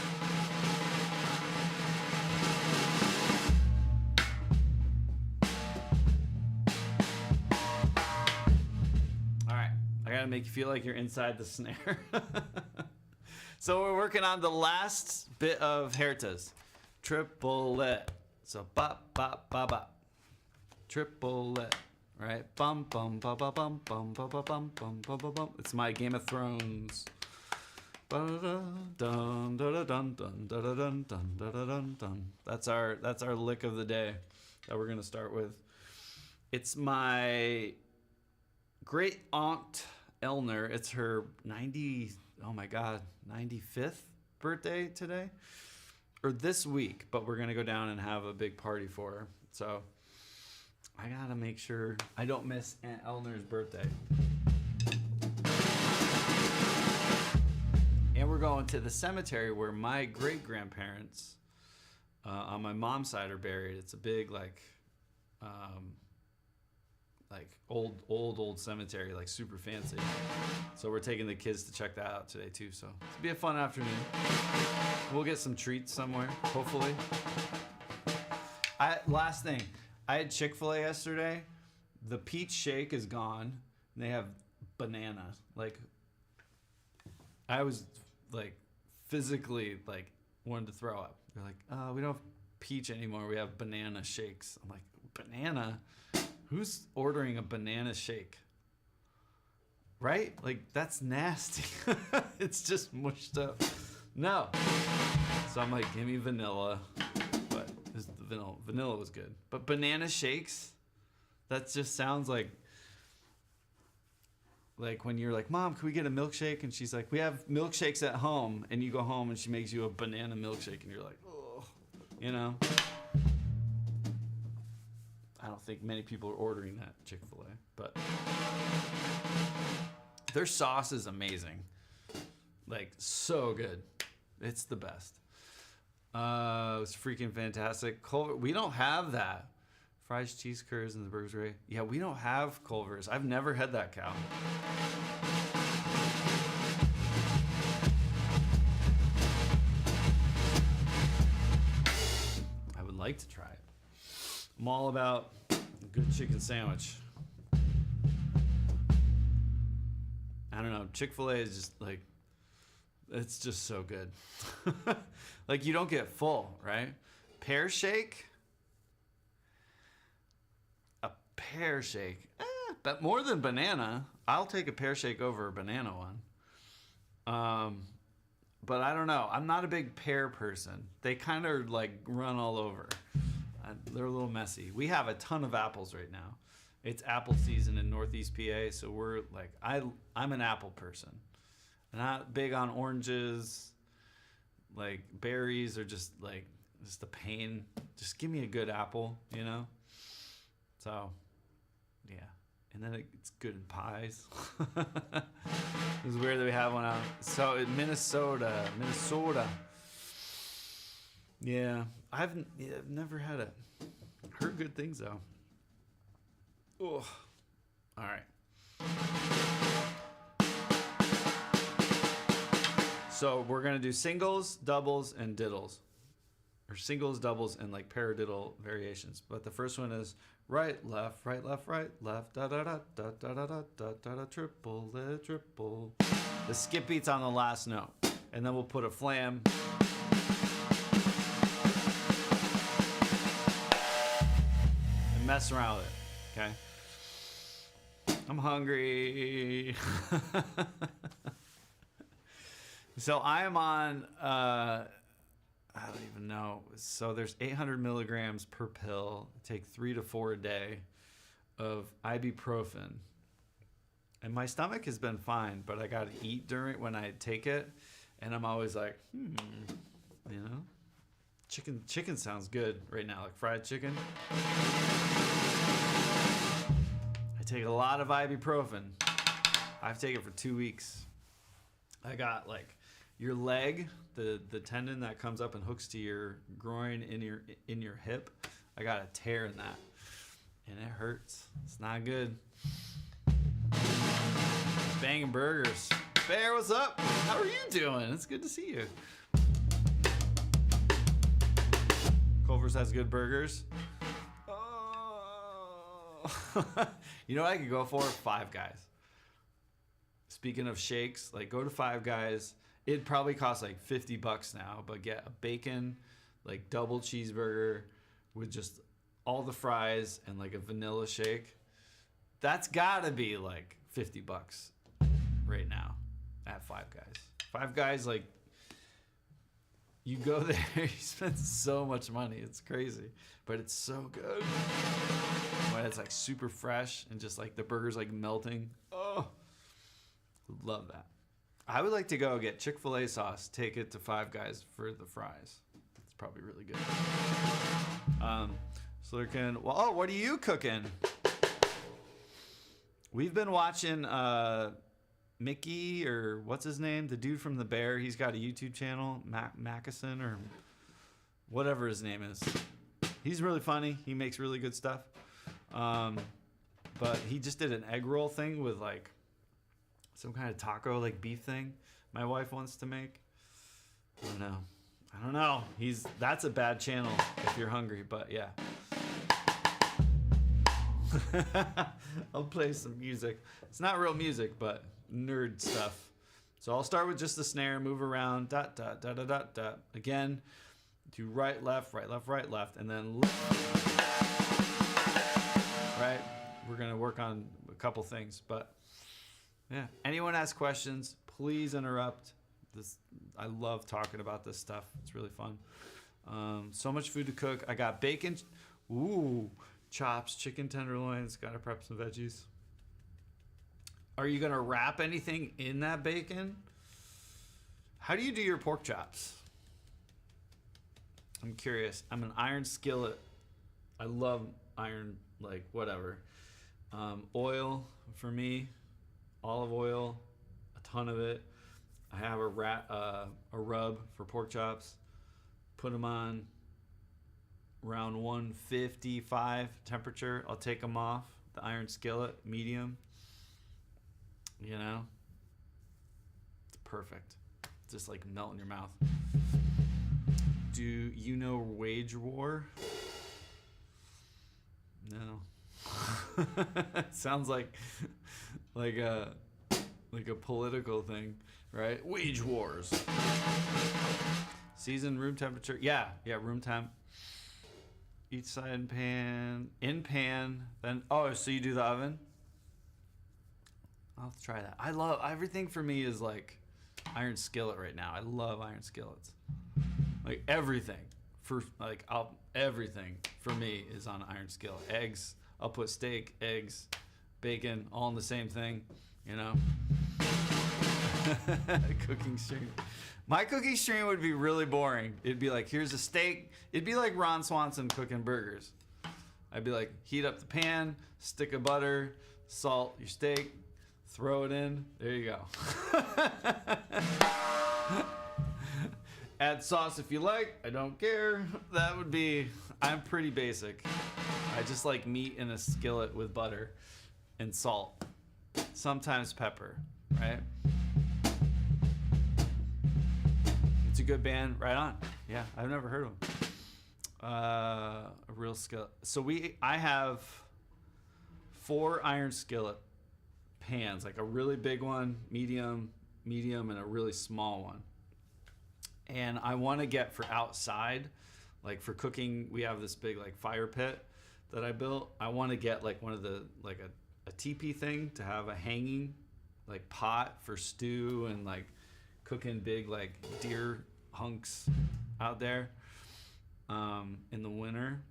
All right. I got to make you feel like you're inside the snare. So we're working on the last bit of Herta's. Triplet. So bop, bop, bop, bop. Triplet. Right? Bum, bum, ba, ba, bum, bum, ba, ba, bum, bum, ba, ba, bum. It's my Game of Thrones. Dun, dun, dun, dun, dun, dun, dun, dun, dun, dun. That's our lick of the day that we're gonna start with. It's my great aunt Elner. It's her 95th birthday today, or this week. But we're gonna go down and have a big party for her. So I gotta make sure I don't miss Aunt Elner's birthday. And we're going to the cemetery where my great-grandparents on my mom's side are buried. It's a big, like old cemetery, like super fancy. So we're taking the kids to check that out today too. So it'll be a fun afternoon. We'll get some treats somewhere, hopefully. Last thing, I had Chick-fil-A yesterday. The peach shake is gone. And they have banana. Like, I was like physically like wanted to throw up. They're like, we don't have peach anymore. We have banana shakes. I'm like, banana? Who's ordering a banana shake? Right? Like, that's nasty. It's just mushed up. No. So I'm like, give me vanilla. But the vanilla was good. But banana shakes? That just sounds like Like when you're like, Mom, can we get a milkshake? And she's like, we have milkshakes at home. And you go home and she makes you a banana milkshake. And you're like, oh, you know? I don't think many people are ordering that Chick-fil-A. But their sauce is amazing. Like, so good. It's the best. It's freaking fantastic. Culver, we don't have that. Fries, cheese curds, and the burgers. Right? Yeah, we don't have Culver's. I've never had that cow. I would like to try it. I'm all about a good chicken sandwich. I don't know. Chick-fil-A is just like, it's just so good. Like you don't get full, right? Pear shake. A pear shake. But more than banana. I'll take a pear shake over a banana one. But I don't know. I'm not a big pear person. They kind of like run all over. They're a little messy. We have a ton of apples right now. It's apple season in Northeast PA, so we're like, I'm an apple person. I'm not big on oranges. Like berries are just a pain. Just give me a good apple, you know? So, yeah. And then it's good in pies. It's weird that we have one out. So in Minnesota. Yeah, I've never had it. Heard good things though. Oh, all right. So we're gonna do singles, doubles, and diddles, or singles, doubles, and like paradiddle variations. But the first one is right, left, right, left, right, left, da da da da da da da da da da triple, triple. The skip beat's on the last note, and then we'll put a flam. And mess around with it, okay? I'm hungry. So I am on, I don't even know. So there's 800 milligrams per pill. Take 3 to 4 a day of ibuprofen. And my stomach has been fine, but I got to eat during when I take it. And I'm always like, you know, chicken sounds good right now, like fried chicken. I take a lot of ibuprofen. I've taken it for 2 weeks. I got like your leg, the tendon that comes up and hooks to your groin in your hip. I got a tear in that, and it hurts. It's not good. Banging burgers. Bear, what's up? How are you doing? It's good to see you. Culver's has good burgers. Oh. You know what I could go for? Five Guys. Speaking of shakes, like go to Five Guys. It'd probably cost like $50 now, but get a bacon, like double cheeseburger with just all the fries and like a vanilla shake. That's gotta be like $50 right now at Five Guys. Five Guys, like you go there, you spend so much money. It's crazy, but it's so good. When it's like super fresh and just like the burger's like melting. Oh. Love that. I would like to go get Chick-fil-A sauce, take it to Five Guys for the fries. It's probably really good. Slurkin. Well, oh, what are you cooking? We've been watching Mickey, or what's his name? The dude from The Bear. He's got a YouTube channel, Mackeson, or whatever his name is. He's really funny. He makes really good stuff. But he just did an egg roll thing with like some kind of taco, like beef thing my wife wants to make. I don't know. That's a bad channel if you're hungry, but yeah. I'll play some music. It's not real music, but nerd stuff. So I'll start with just the snare, move around, dot, dot, dot, dot, dot, dot. Again, do right, left, and then left. Right? We're going to work on a couple things, but yeah. Anyone has questions, please interrupt. I love talking about this stuff. It's really fun. So much food to cook. I got bacon. Ooh, chops, chicken tenderloins. Got to prep some veggies. Are you gonna wrap anything in that bacon? How do you do your pork chops? I'm curious. I'm an iron skillet. I love iron, like whatever. Oil for me, olive oil, a ton of it. I have a rub for pork chops. Put them on around 155 temperature. I'll take them off the iron skillet, medium. You know, it's perfect. Just like melt in your mouth. Do you know Wage War? No. Sounds like a political thing, right? Wage wars. Season room temperature. Yeah, room temp. Each side in pan, then so you do the oven? I'll have to try that. I love everything for me is like iron skillet right now. I love iron skillets. Like everything everything for me is on iron skillet. Eggs, I'll put steak, eggs, bacon, all in the same thing, you know. Cooking stream. My cooking stream would be really boring. It'd be like, here's a steak. It'd be like Ron Swanson cooking burgers. I'd be like, heat up the pan, stick of butter, salt your steak, throw it in. There you go. Add sauce if you like. I don't care. That would be, I'm pretty basic. I just like meat in a skillet with butter and salt. Sometimes pepper, right? It's a good band. Right on. Yeah, I've never heard of them. A real skillet. So I have 4 iron skillet pans, like a really big one, medium, and a really small one. And I want to get for outside, like for cooking, we have this big like fire pit that I built. I want to get like one of the, like a teepee thing to have a hanging like pot for stew and like cooking big like deer hunks out there in the winter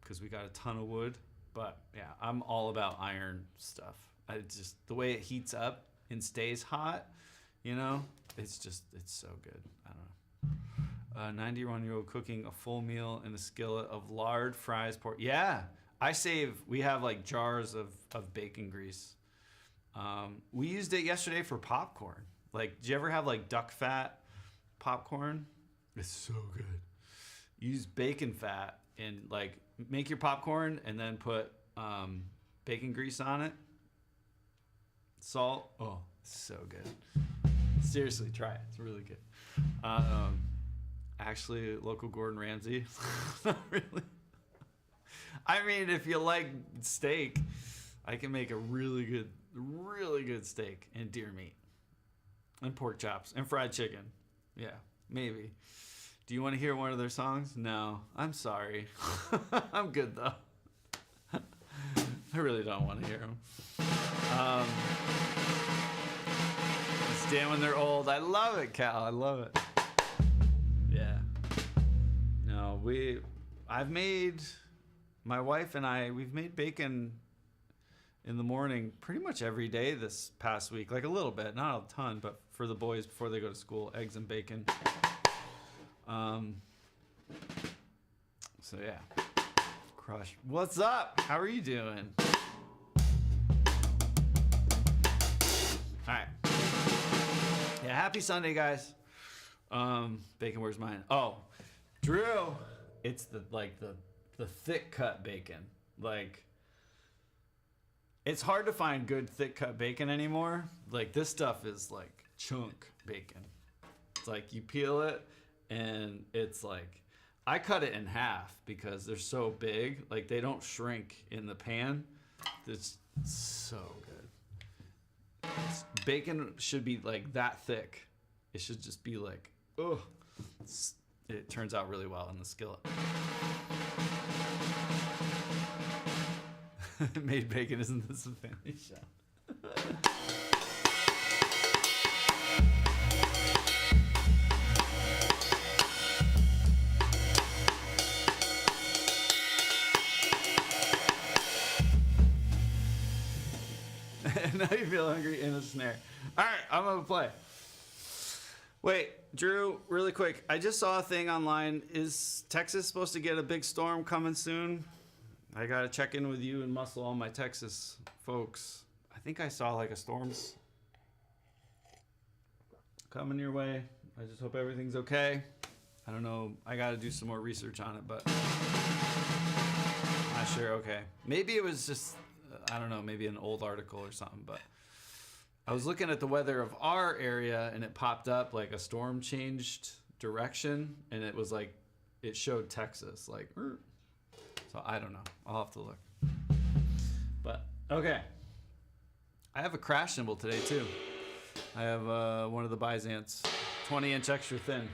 because we got a ton of wood. But yeah, I'm all about iron stuff. I just, the way it heats up and stays hot, you know, it's so good. I don't know. 91-year-old cooking a full meal in a skillet of lard, fries, pork. Yeah, we have like jars of bacon grease. We used it yesterday for popcorn. Like, do you ever have like duck fat popcorn? It's so good. Use bacon fat and like make your popcorn and then put bacon grease on it. Salt. Oh, so good. Seriously, try it. It's really good. Actually, local Gordon Ramsay. Not really. I mean, if you like steak, I can make a really good steak and deer meat and pork chops and fried chicken. Yeah, maybe. Do you want to hear one of their songs? No, I'm sorry. I'm good though. I really don't want to hear them. Stand when they're old. I love it, Cal. I love it. Yeah. No, my wife and I, we've made bacon in the morning pretty much every day this past week. Like a little bit, not a ton, but for the boys before they go to school, eggs and bacon. So yeah. Crush. What's up? How are you doing? All right. Yeah, happy Sunday, guys. Bacon, where's mine? Oh, Drew, it's the thick cut bacon. Like, it's hard to find good thick cut bacon anymore. Like, this stuff is like chunk bacon. It's like you peel it and it's like, I cut it in half because they're so big. Like, they don't shrink in the pan. It's so good. Bacon should be like that thick. It should just be like, oh, it turns out really well in the skillet. Made bacon, isn't this a family show? Now you feel hungry in a snare. All right, I'm gonna play. Wait, Drew, really quick. I just saw a thing online. Is Texas supposed to get a big storm coming soon? I gotta check in with you and muscle all my Texas folks. I think I saw like a storm's coming your way. I just hope everything's okay. I don't know. I gotta do some more research on it, but not sure. Okay, maybe it was just I don't know. Maybe an old article or something, but. I was looking at the weather of our area and it popped up like a storm changed direction and it was like, it showed Texas like, so I don't know. I'll have to look. But okay. I have a crash cymbal today too. I have one of the Byzance 20-inch extra thin.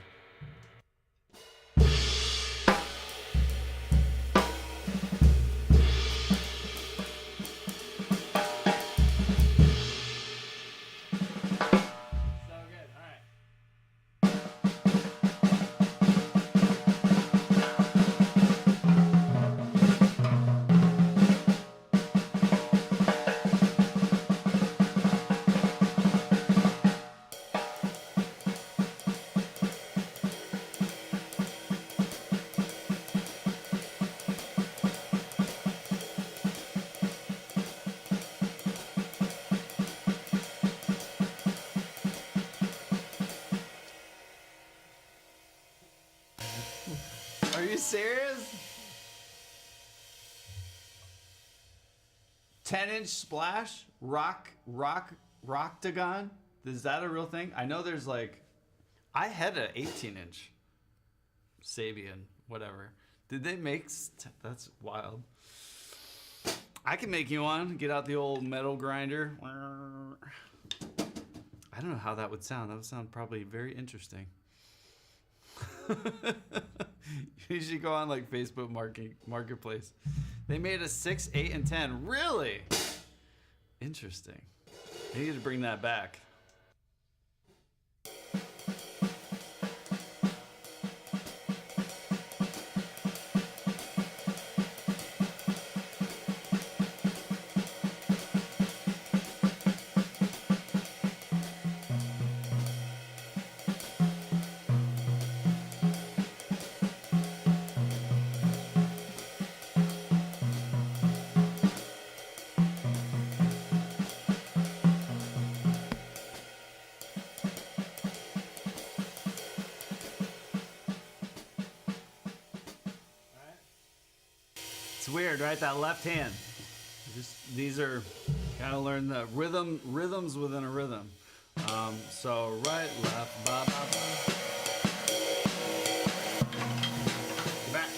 Are you serious? 10-inch splash? Roctagon? Is that a real thing? I know there's like, I had an 18-inch Sabian, whatever. Did they make, that's wild. I can make you one. Get out the old metal grinder. I don't know how that would sound. That would sound probably very interesting. You should go on like Facebook Marketplace. They made a 6, 8, and 10. Really? Interesting. I need to bring that back. It's weird, right? That left hand. These are gotta learn the rhythms within a rhythm. So right, left, ba ba ba. Back.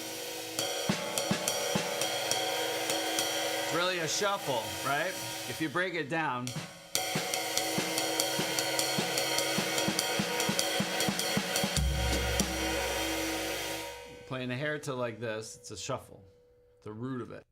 It's really a shuffle, right? If you break it down. Playing a hair to like this, it's a shuffle. The root of it.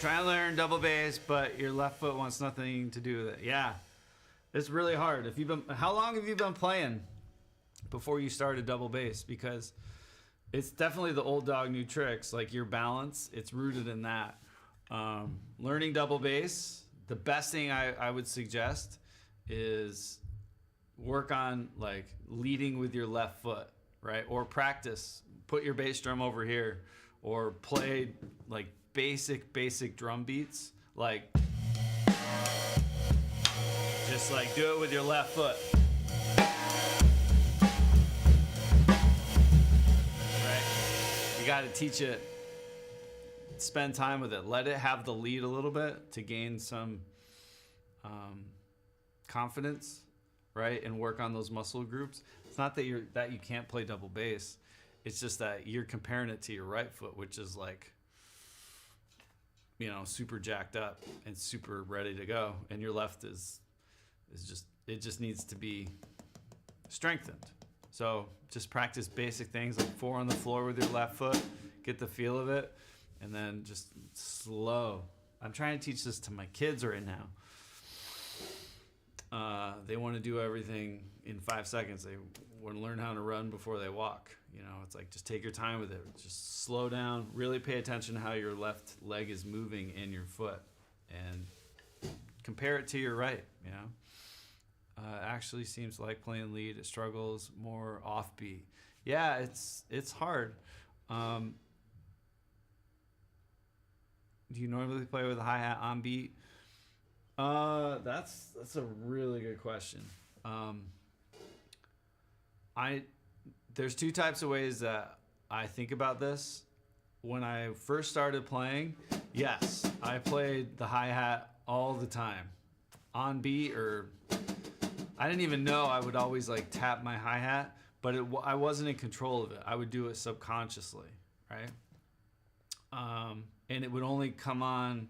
Trying to learn double bass, but your left foot wants nothing to do with it. Yeah, it's really hard. How long have you been playing before you started double bass? Because It's definitely the old dog, new tricks. Like your balance, it's rooted in that. Learning double bass, the best thing I would suggest is work on like leading with your left foot, right? Or practice, put your bass drum over here, or play like basic drum beats. Like, just like do it with your left foot. You got to teach it, spend time with it, let it have the lead a little bit to gain some confidence, right? And work on those muscle groups. It's not that you can't play double bass. It's just that you're comparing it to your right foot, which is like, super jacked up and super ready to go. And your left is just needs to be strengthened. So just practice basic things like 4 on the floor with your left foot, get the feel of it, and then just slow. I'm trying to teach this to my kids right now. They want to do everything in 5 seconds. They want to learn how to run before they walk. It's like just take your time with it. Just slow down. Really pay attention to how your left leg is moving in your foot, and compare it to your right. Actually seems like playing lead. It struggles more offbeat. Yeah, it's hard. Do you normally play with a hi-hat on beat? That's a really good question. There's 2 types of ways that I think about this. When I first started playing, yes, I played the hi-hat all the time. On beat, or I didn't even know I would always like tap my hi-hat, but I wasn't in control of it. I would do it subconsciously, right? And it would only come on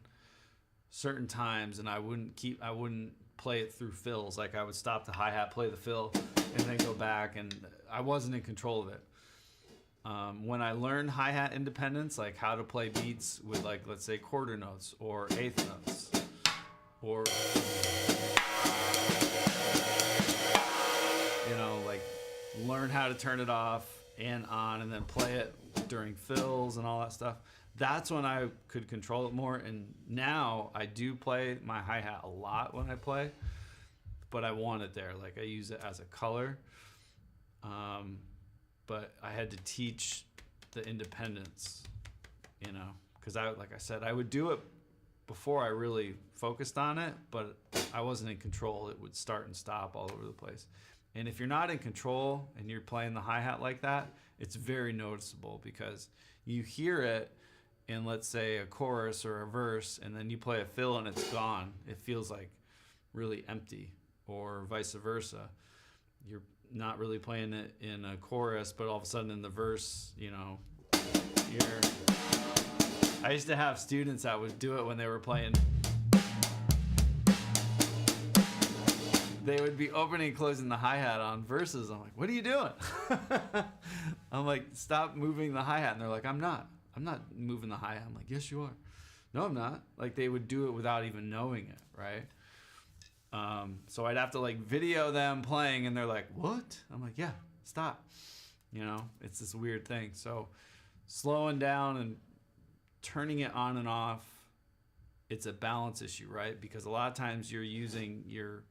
certain times, and I wouldn't play it through fills. Like I would stop the hi-hat, play the fill, and then go back, and I wasn't in control of it. When I learned hi-hat independence, like how to play beats with like, let's say quarter notes or eighth notes, or like learn how to turn it off and on, and then play it during fills and all that stuff. That's when I could control it more. And now I do play my hi-hat a lot when I play, but I want it there. Like I use it as a color. But I had to teach the independence, because like I said, I would do it before I really focused on it, but I wasn't in control. It would start and stop all over the place. And if you're not in control and you're playing the hi-hat like that, it's very noticeable, because you hear it in, let's say, a chorus or a verse, and then you play a fill and it's gone. It feels like really empty, or vice versa. You're not really playing it in a chorus, but all of a sudden in the verse, I used to have students that would do it when they were playing. They would be opening and closing the hi-hat on verses. I'm like, what are you doing? I'm like, stop moving the hi-hat. And they're like, I'm not moving the hi-hat. I'm like, yes, you are. No, I'm not. Like they would do it without even knowing it, right? So I'd have to like video them playing, and they're like, what? I'm like, yeah, stop. It's this weird thing. So slowing down and turning it on and off, it's a balance issue, right? Because a lot of times you're using your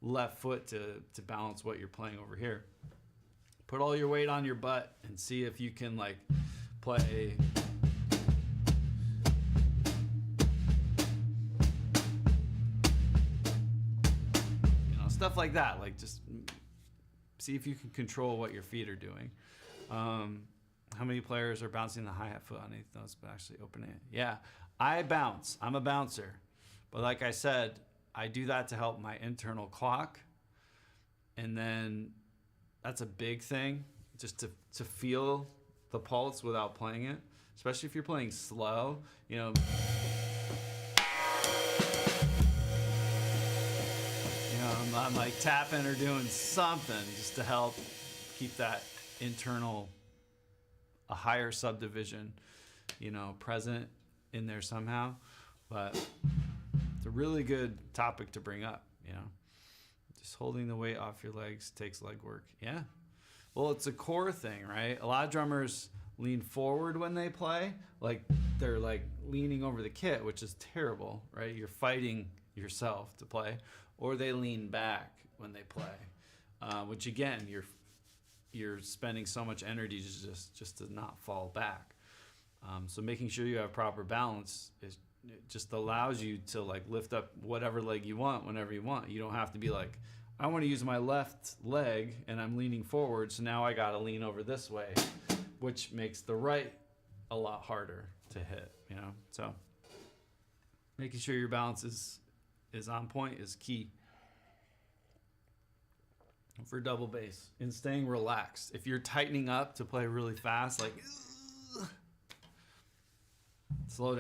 left foot to balance what you're playing over here. Put all your weight on your butt and see if you can like play stuff like that. Like just see if you can control what your feet are doing. How many players are bouncing the hi-hat foot on eighth notes but actually opening it? Yeah, I bounce. I'm a bouncer. But like I said, I do that to help my internal clock. And then that's a big thing, just to feel the pulse without playing it, especially if you're playing slow, I'm like tapping or doing something just to help keep that internal, a higher subdivision, present in there somehow. But it's a really good topic to bring up, Just holding the weight off your legs takes leg work. Yeah. Well, it's a core thing, right? A lot of drummers lean forward when they play, like they're like leaning over the kit, which is terrible, right? You're fighting yourself to play. Or they lean back when they play, which again, you're spending so much energy just to not fall back. So making sure you have proper balance it just allows you to like lift up whatever leg you want whenever you want. You don't have to be like, I want to use my left leg and I'm leaning forward, so now I got to lean over this way, which makes the right a lot harder to hit, you know? So making sure your balance is on point is key for double bass, and staying relaxed. If you're tightening up to play really fast, like slow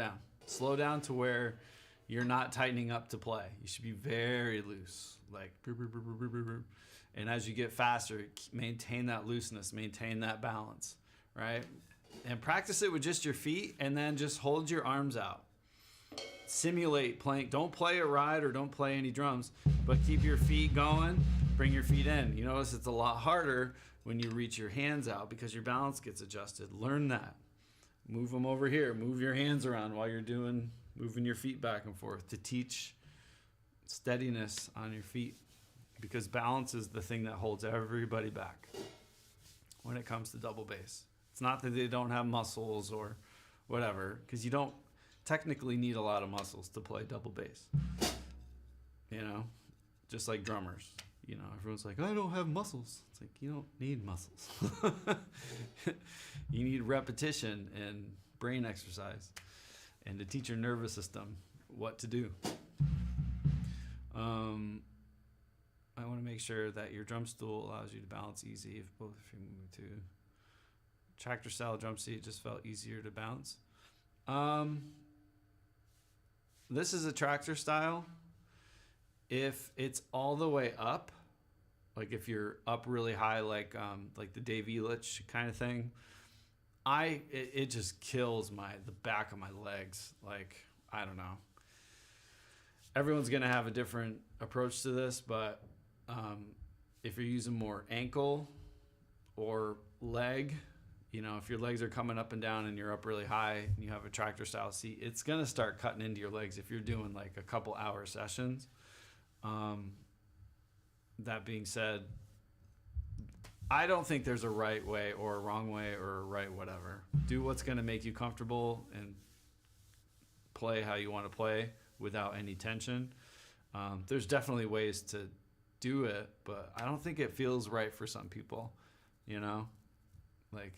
down to where you're not tightening up to play. You should be very loose, like, and as you get faster, maintain that looseness, maintain that balance, right? And practice it with just your feet, and then just hold your arms out. Simulate playing. Don't play a ride or don't play any drums, but keep your feet going, bring your feet in. You notice it's a lot harder when you reach your hands out because your balance gets adjusted. Learn that. Move them over here. Move your hands around while you're moving your feet back and forth to teach steadiness on your feet, because balance is the thing that holds everybody back when it comes to double bass. It's not that they don't have muscles or whatever, because you don't technically need a lot of muscles to play double bass. You know, just like drummers. You know, everyone's like, I don't have muscles. It's like, you don't need muscles. You need repetition and brain exercise, and to teach your nervous system what to do. I want to make sure that your drum stool allows you to balance easy if you move to tractor style drum seat. Just felt easier to bounce. This is a tractor style. If it's all the way up, like if you're up really high, like the Dave Elitch kind of thing, it just kills the back of my legs. Like, I don't know. Everyone's gonna have a different approach to this, but if you're using more ankle or leg, you know, if your legs are coming up and down and you're up really high and you have a tractor style seat, it's gonna start cutting into your legs if you're doing like a couple hour sessions. That being said, I don't think there's a right way or a wrong way or a right whatever. Do what's going to make you comfortable and play how you want to play without any tension. There's definitely ways to do it, but I don't think it feels right for some people, you know? Like,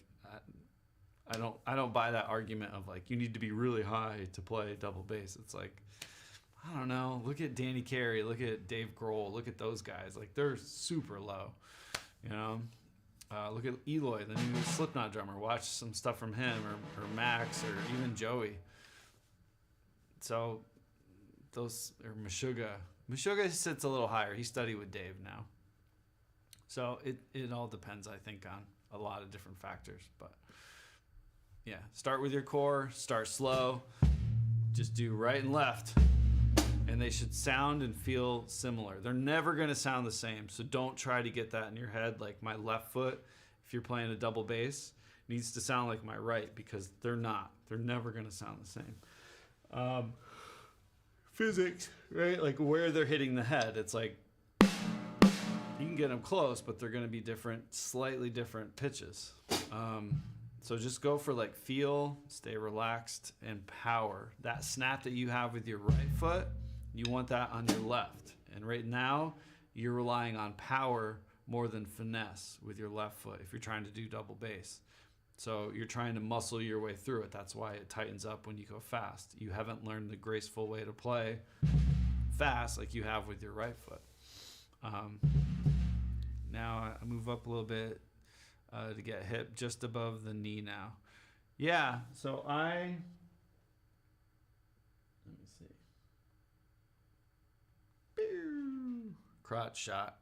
I don't buy that argument of like, you need to be really high to play double bass. It's like, I don't know. Look at Danny Carey. Look at Dave Grohl. Look at those guys. Like, they're super low, you know? Look at Eloy, the new Slipknot drummer. Watch some stuff from him, or Max, or even Joey. So those, or Meshuggah. Meshuggah sits a little higher. He studied with Dave now. So it all depends, I think, on a lot of different factors. But yeah, start with your core. Start slow. Just do right and left. And they should sound and feel similar. They're never going to sound the same, so don't try to get that in your head. Like, my left foot, if you're playing a double bass, needs to sound like my right, because they're not. They're never going to sound the same. Physics, right? Like where they're hitting the head. It's like, you can get them close, but they're going to be different, slightly different pitches. So just go for like feel, stay relaxed, and power. That snap that you have with your right foot, you want that on your left. And right now, you're relying on power more than finesse with your left foot if you're trying to do double bass. So you're trying to muscle your way through it. That's why it tightens up when you go fast. You haven't learned the graceful way to play fast like you have with your right foot. Now I move up a little bit to get hip just above the knee now. Yeah, so let me see. Crotch shot.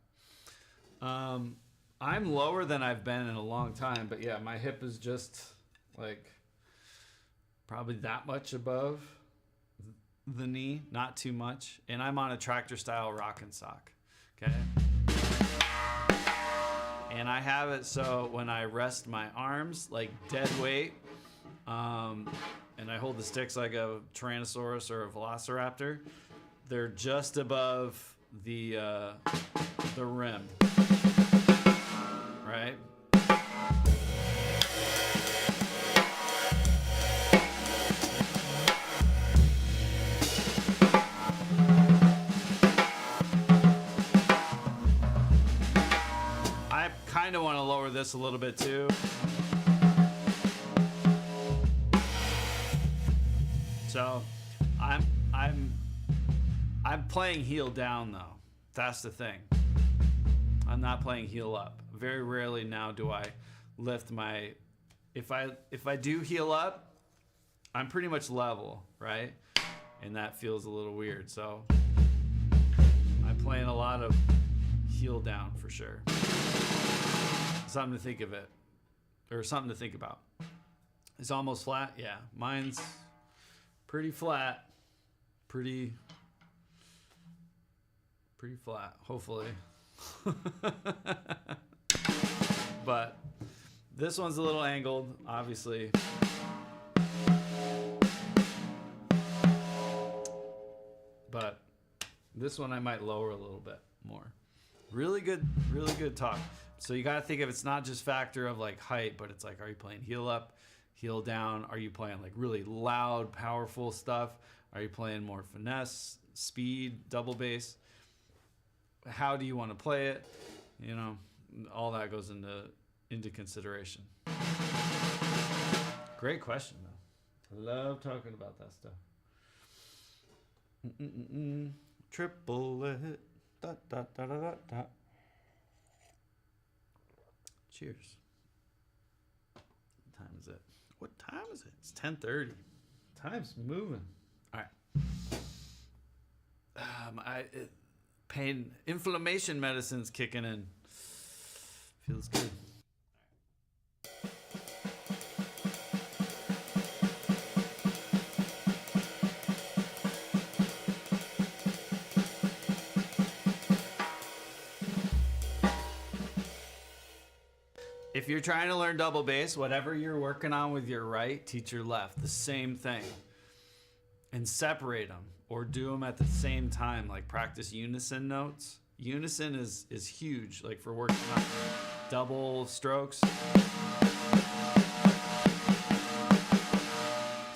I'm lower than I've been in a long time, but yeah, my hip is just like probably that much above the knee, not too much. And I'm on a tractor style rock and sock. Okay. And I have it so when I rest my arms like dead weight, and I hold the sticks like a Tyrannosaurus or a Velociraptor, they're just above the rim, right? I kind of want to lower this a little bit too. So I'm playing heel down though. That's the thing. I'm not playing heel up. Very rarely now do I lift my, if I do heel up, I'm pretty much level, right? And that feels a little weird. So I'm playing a lot of heel down for sure. Something to think of it, or something to think about. It's almost flat. Yeah, mine's pretty flat, pretty flat, hopefully. But this one's a little angled, obviously. But this one I might lower a little bit more. Really good talk. So you got to think of, it's not just factor of like height, but it's like, are you playing heel up, heel down? Are you playing like really loud, powerful stuff? Are you playing more finesse, speed, double bass? How do you want to play it? You know, all that goes into consideration. Great question though. I love talking about that stuff. Triple it. Dot, dot, dot, dot, dot. Cheers. What time is it? What time is it? It's 10:30. Time's moving. All right. Pain, inflammation medicine's kicking in. Feels good. If you're trying to learn double bass, whatever you're working on with your right, teach your left. The same thing. And separate them or do them at the same time. Like practice unison notes. Unison is huge, like for working on double strokes.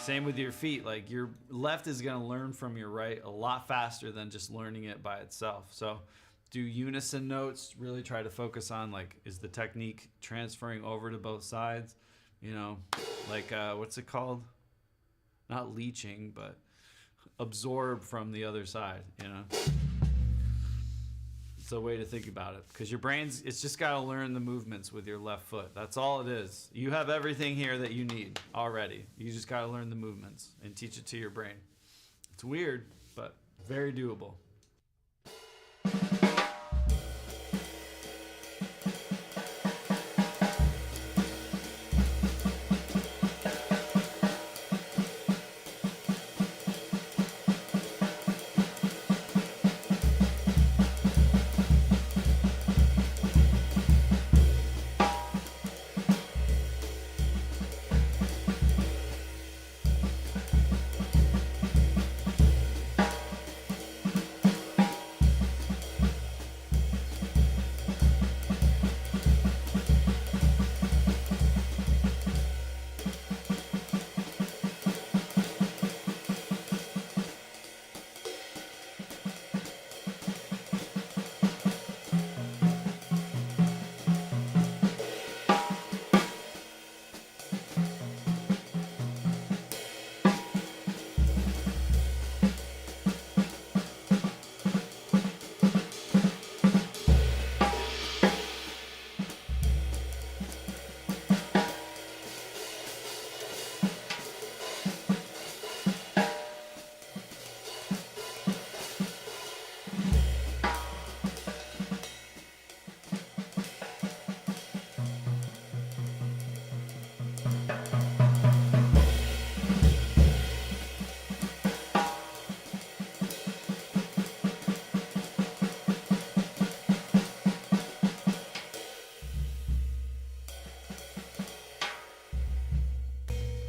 Same with your feet. Like your left is going to learn from your right a lot faster than just learning it by itself. So do unison notes, really try to focus on like, is the technique transferring over to both sides? You know, like what's it called? Not leeching, but absorb from the other side, you know? It's a way to think about it, because your brain's, it's just got to learn the movements with your left foot. That's all it is. You have everything here that you need already. You just got to learn the movements and teach it to your brain. It's weird, but very doable.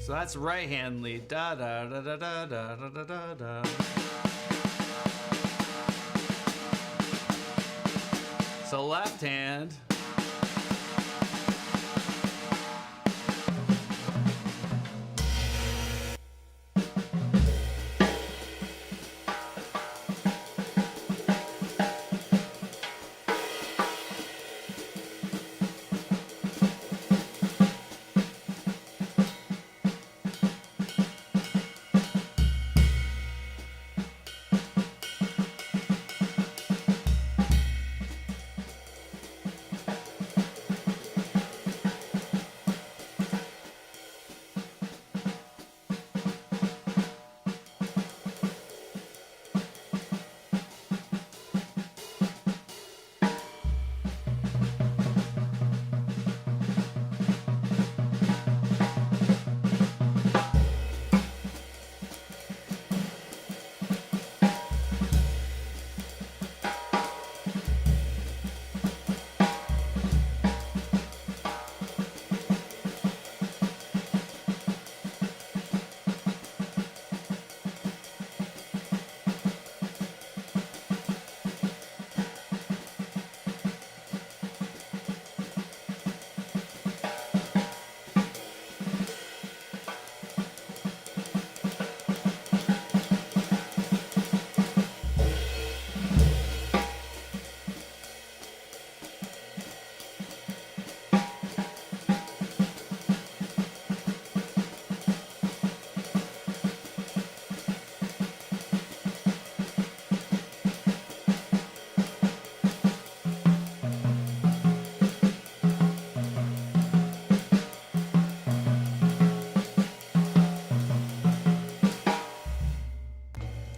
So that's right hand lead. Da da da da da da da da da. So left hand.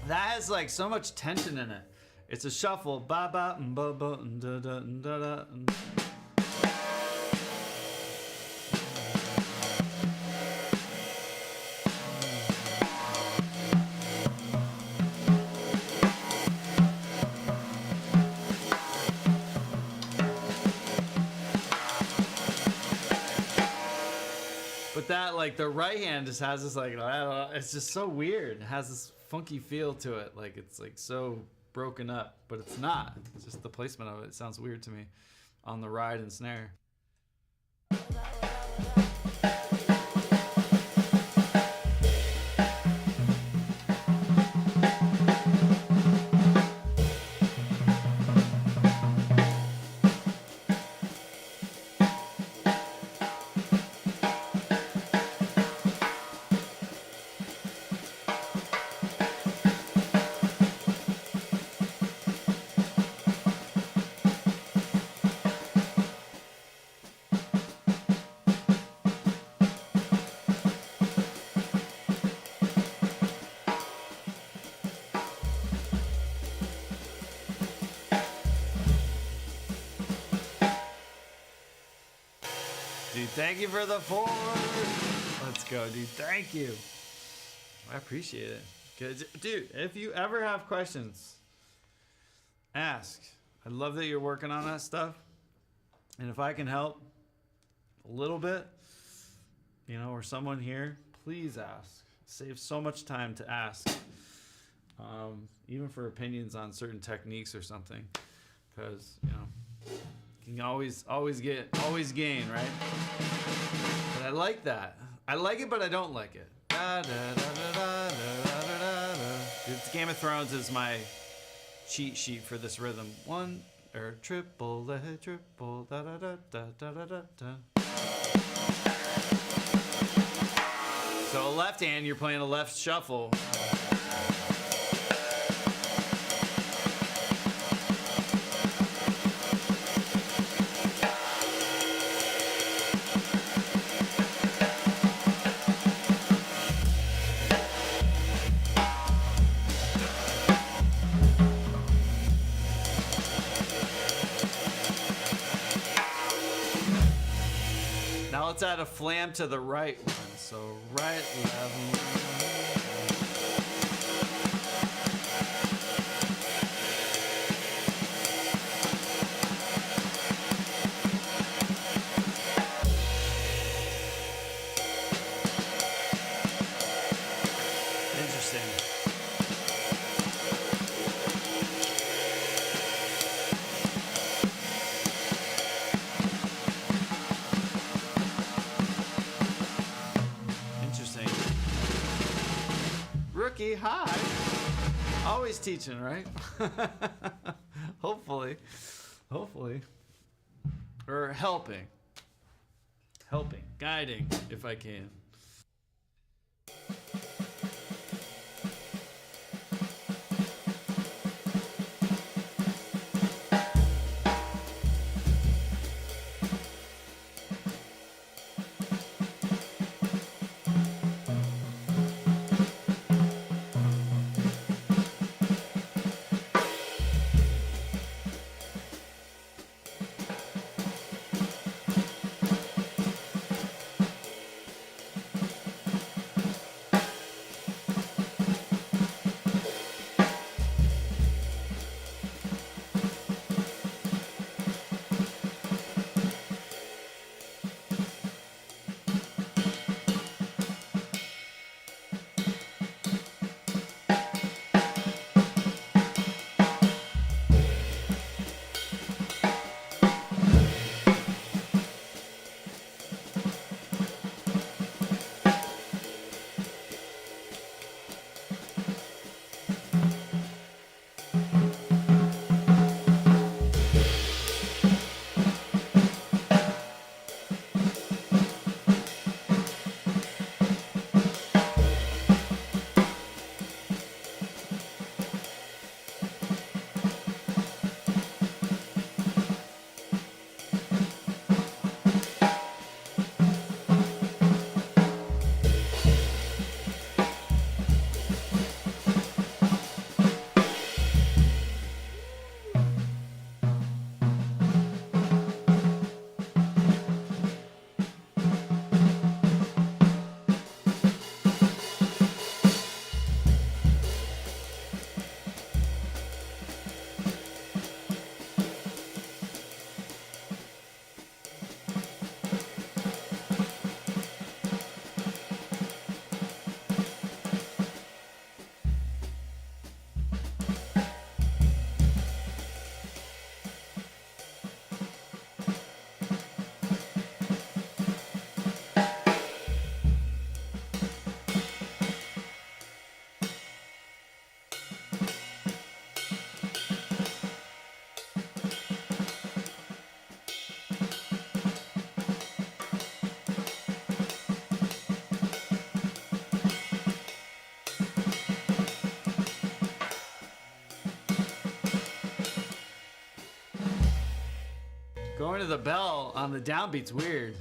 That has like so much tension in it. It's a shuffle. Ba ba ba ba da da da da. But that, like, the right hand just has this, like, it's just so weird. It has this funky feel to it. Like, it's, like, so broken up. But it's not. It's just the placement of it. It sounds weird to me on the ride and snare. Dude, thank you for the forward. Let's go, dude. Thank you. I appreciate it. Good. Dude, if you ever have questions, ask. I love that you're working on that stuff. And if I can help a little bit, you know, or someone here, please ask. Save so much time to ask. Even for opinions on certain techniques or something. Because, you know, you can always gain, right? But I like that. I like it, but I don't like it. It's Game of Thrones is my cheat sheet for this rhythm. One or triple, triple, da da da da da da da da. So a left hand, you're playing a left shuffle. Now let's add a flam to the right one. So right, left. Rookie, hi. Always teaching, right? Hopefully. Hopefully. Or helping. Helping. Guiding, if I can. Going to the bell on the downbeat's weird.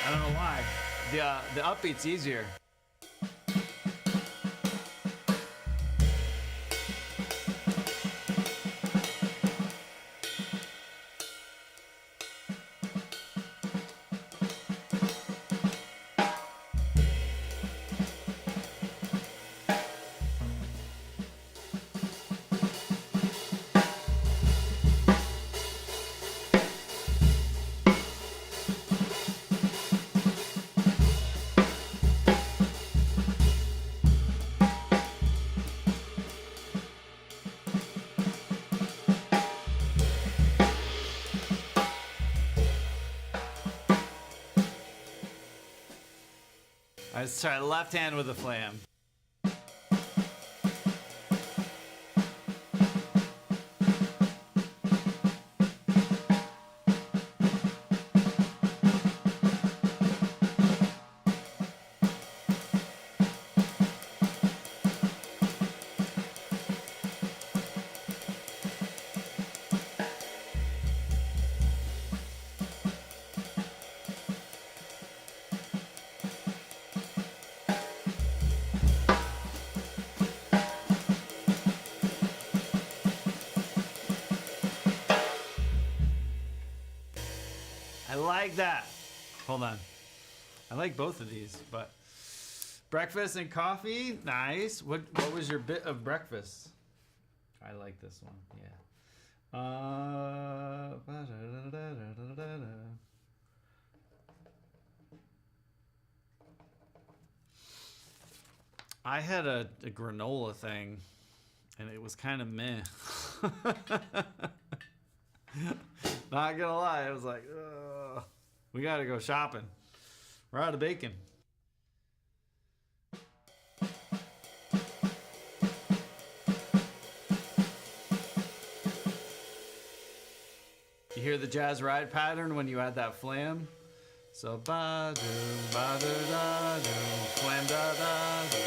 I don't know why. The upbeat's easier. Let's try left hand with a flam. I like that. Hold on. I like both of these, but breakfast and coffee, nice. What was your bit of breakfast? I like this one. Yeah. I had a granola thing, and it was kind of meh. Not gonna lie, I was like, ugh, we gotta go shopping. We're out of bacon. You hear the jazz ride pattern when you add that flam? So ba doom ba da da doom flam da da doom.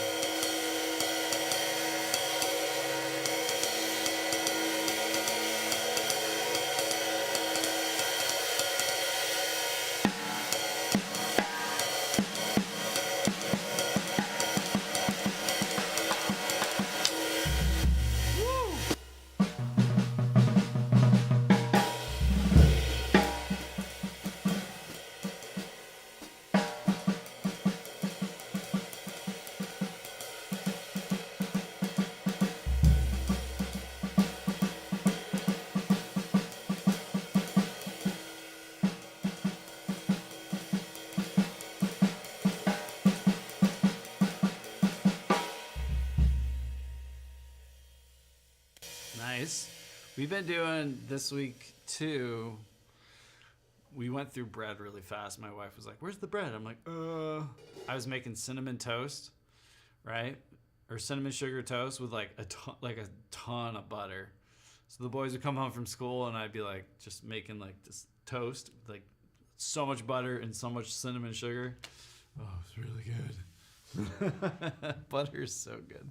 Nice. We've been doing this week too. We went through bread really fast. My wife was like, "Where's the bread?" I'm like, I was making cinnamon toast, right? Or cinnamon sugar toast with like a ton of butter. So the boys would come home from school and I'd be like just making like this toast with like so much butter and so much cinnamon sugar. Oh, it's really good. Butter is so good.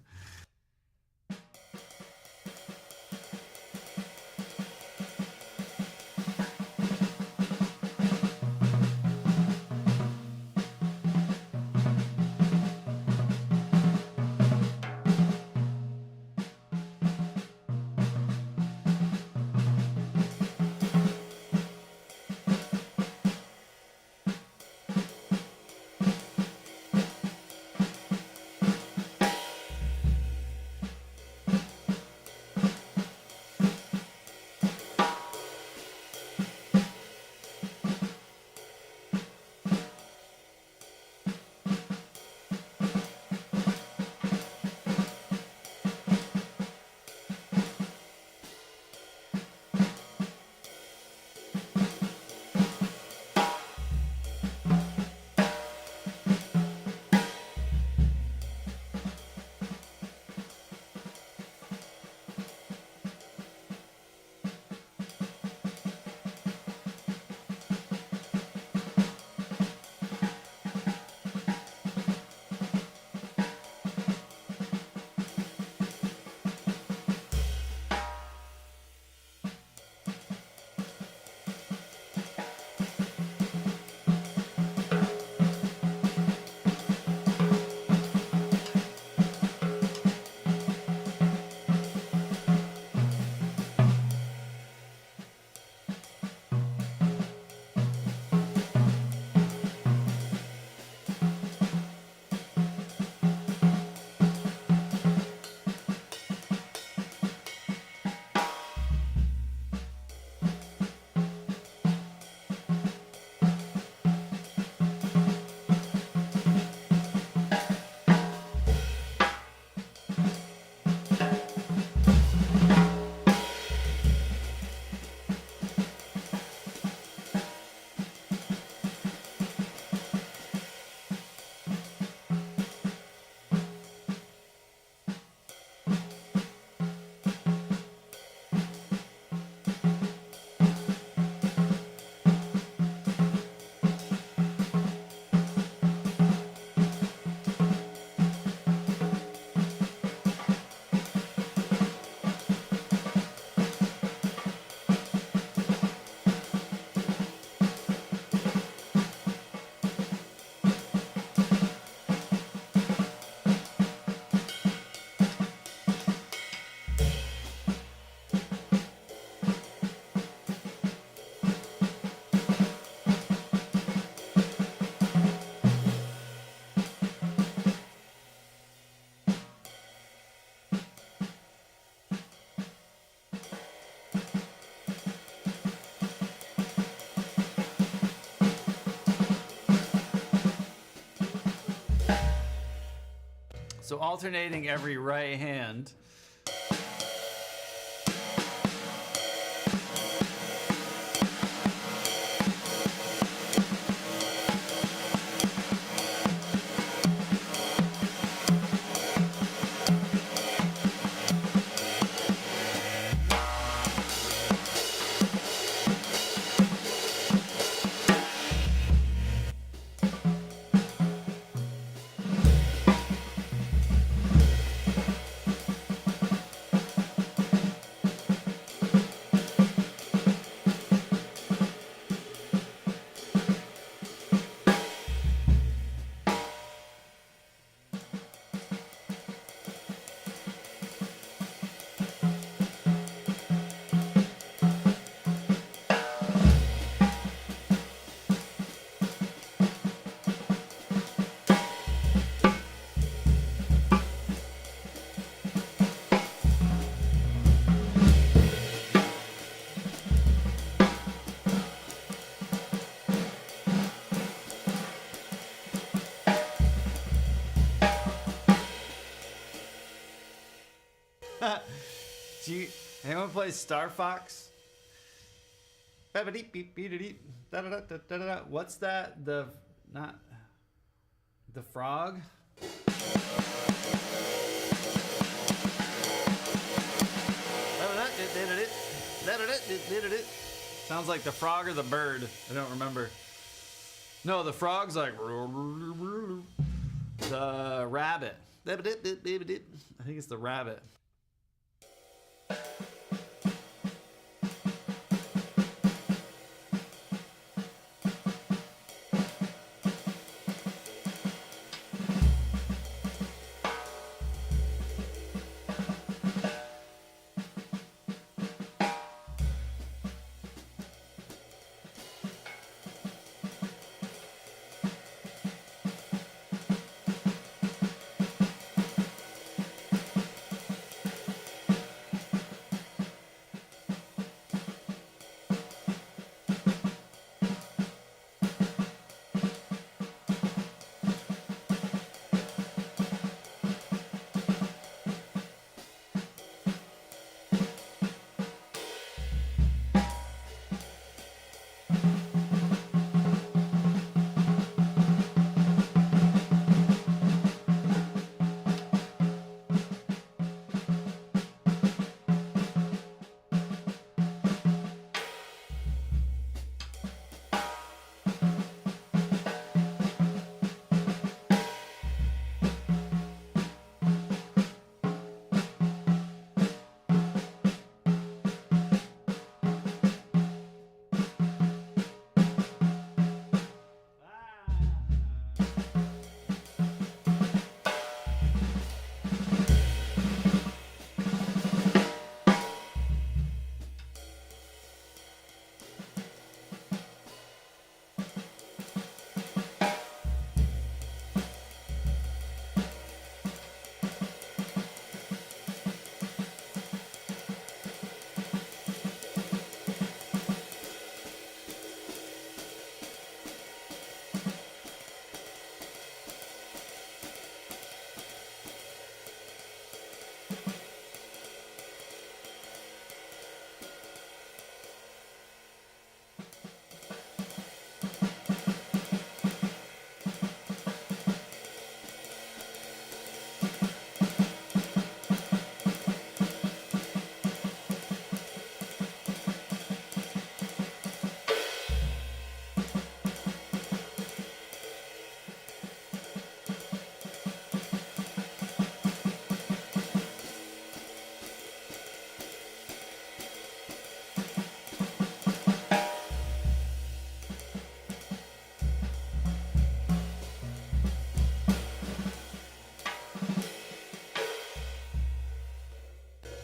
So alternating every right hand. Do you, anyone play Star Fox? What's that? The not the frog? Sounds like the frog or the bird. I don't remember. No, the frog's like the rabbit. I think it's the rabbit.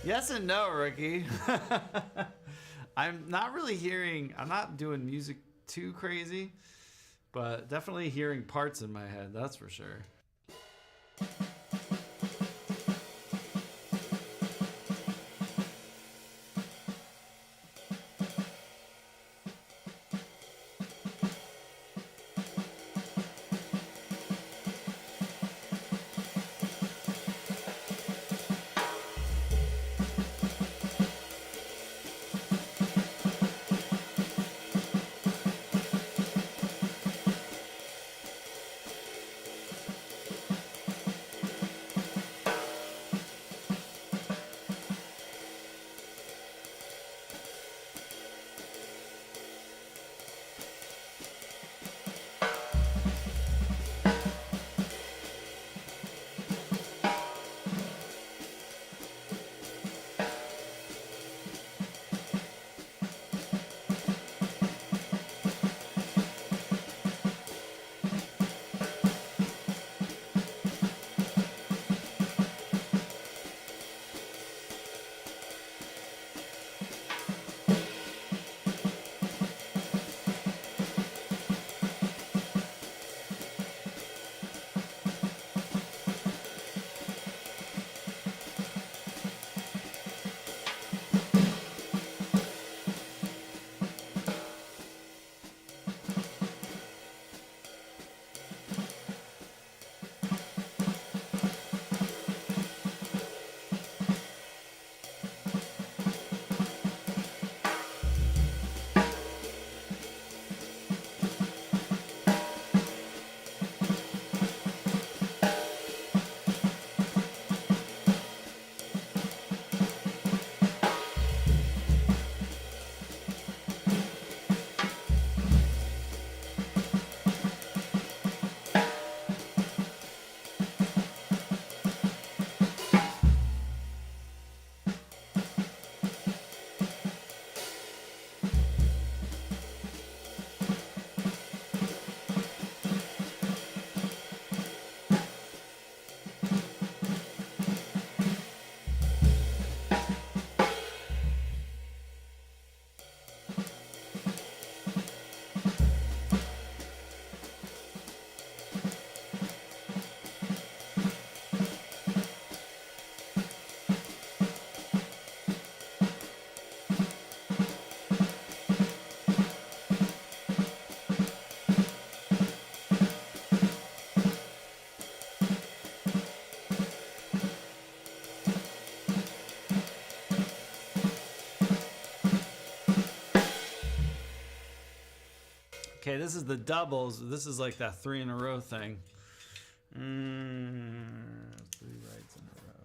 Yes and no, Ricky. I'm not really hearing, I'm not doing music too crazy, but definitely hearing parts in my head, that's for sure. Okay, this is the doubles. This is like that 3 in a row thing. 3 rights in a row.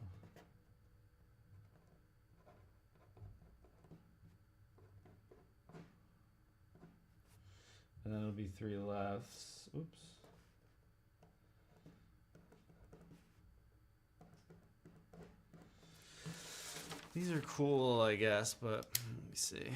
And then it'll be 3 lefts. Oops. These are cool, I guess, but let me see.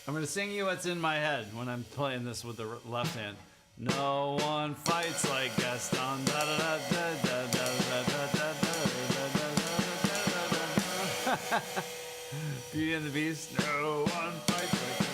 I'm gonna sing you what's in my head when I'm playing this with the left hand. No one fights like Gaston. Beauty and the Beast. No one fights like Gaston.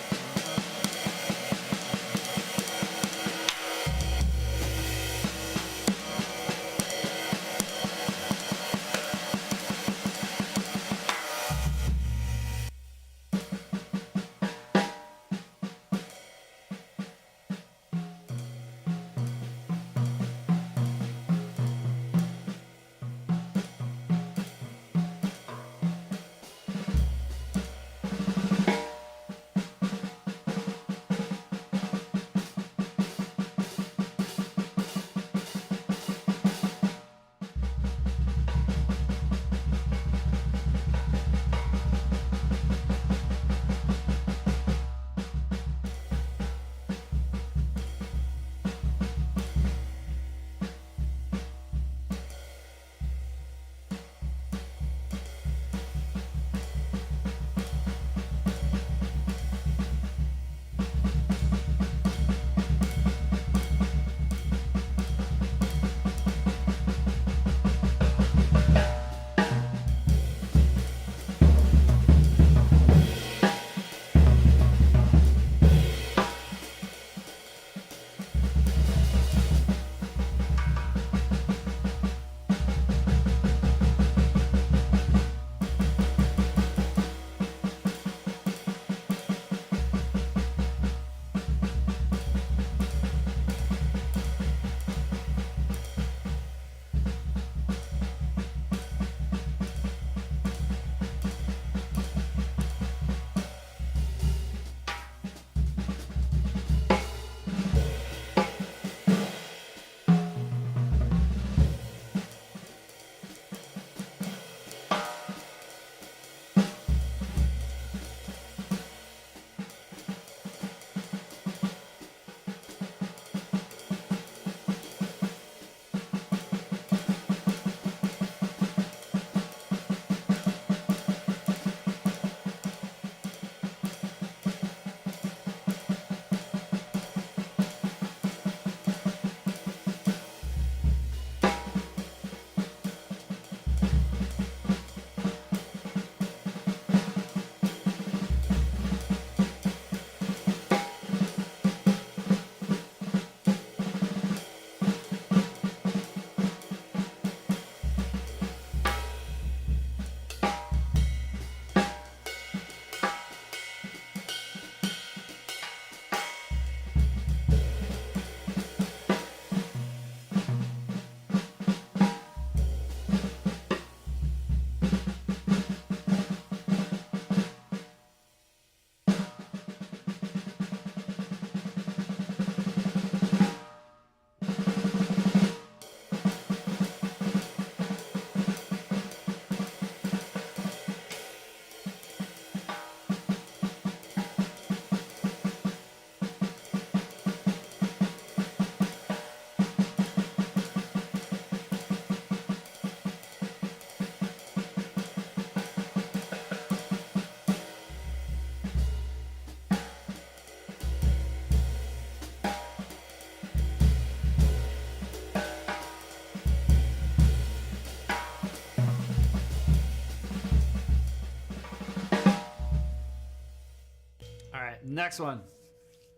Next one.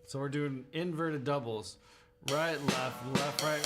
So we're doing inverted doubles. Right, left, right.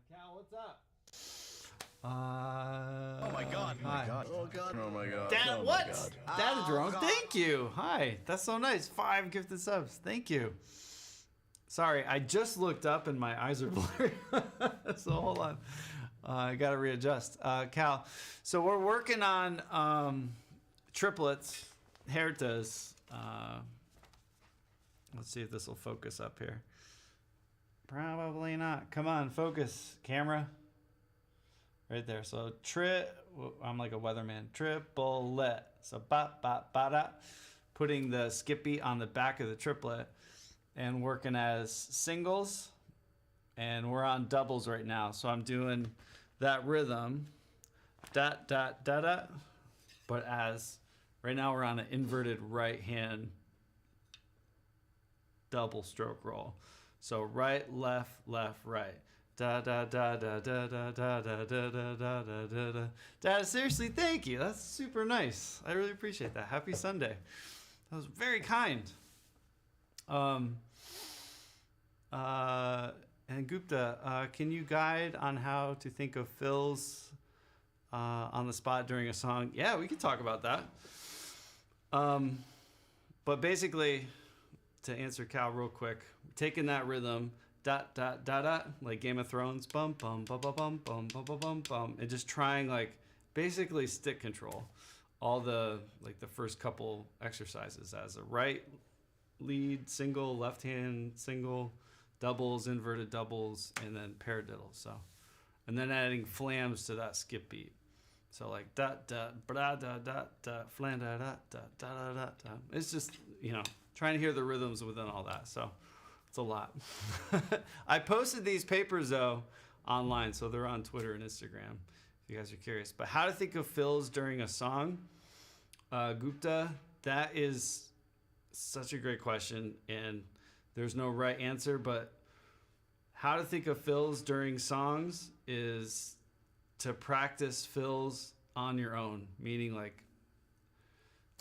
Cal, what's up? Oh my god. Hi. Oh god. Oh my god. Dad, Oh my what? God. Dad Jerome, God. thank you. Hi, that's so nice. 5 gifted subs. Thank you. Sorry, I just looked up and my eyes are blurry. So hold on. I got to readjust. Cal, so we're working on triplets, Hertas. Let's see if this will focus up here. Probably not. Come on, focus, camera. Right there. So I'm like a weatherman. Triplet. So ba ba ba da. Putting the skippy on the back of the triplet and working as singles. And we're on doubles right now. So I'm doing that rhythm. Da da da da. But as right now we're on an inverted right hand double stroke roll. So right, left, right. Da da da da da da da da da da da da da. Dad, seriously, thank you. That's super nice. I really appreciate that. Happy Sunday. That was very kind. And Gupta, can you guide on how to think of fills on the spot during a song? Yeah, we could talk about that. But basically, to answer Cal real quick, taking that rhythm, dot dot dot dot, like Game of Thrones, bum bum bum bum bum bum bum bum bum bum, and just trying like basically stick control, all the like the first couple exercises as a right lead single, left hand single, doubles, inverted doubles, and then paradiddle. So, and then adding flams to that skip beat. So like dot dot blah dot dot dot flam dot dot dot dot dot dot. It's just, you know, trying to hear the rhythms within all that. So it's a lot. I posted these papers though online, so they're on Twitter and Instagram if you guys are curious. But how to think of fills during a song, Gupta, that is such a great question, and there's no right answer, but how to think of fills during songs is to practice fills on your own, meaning like,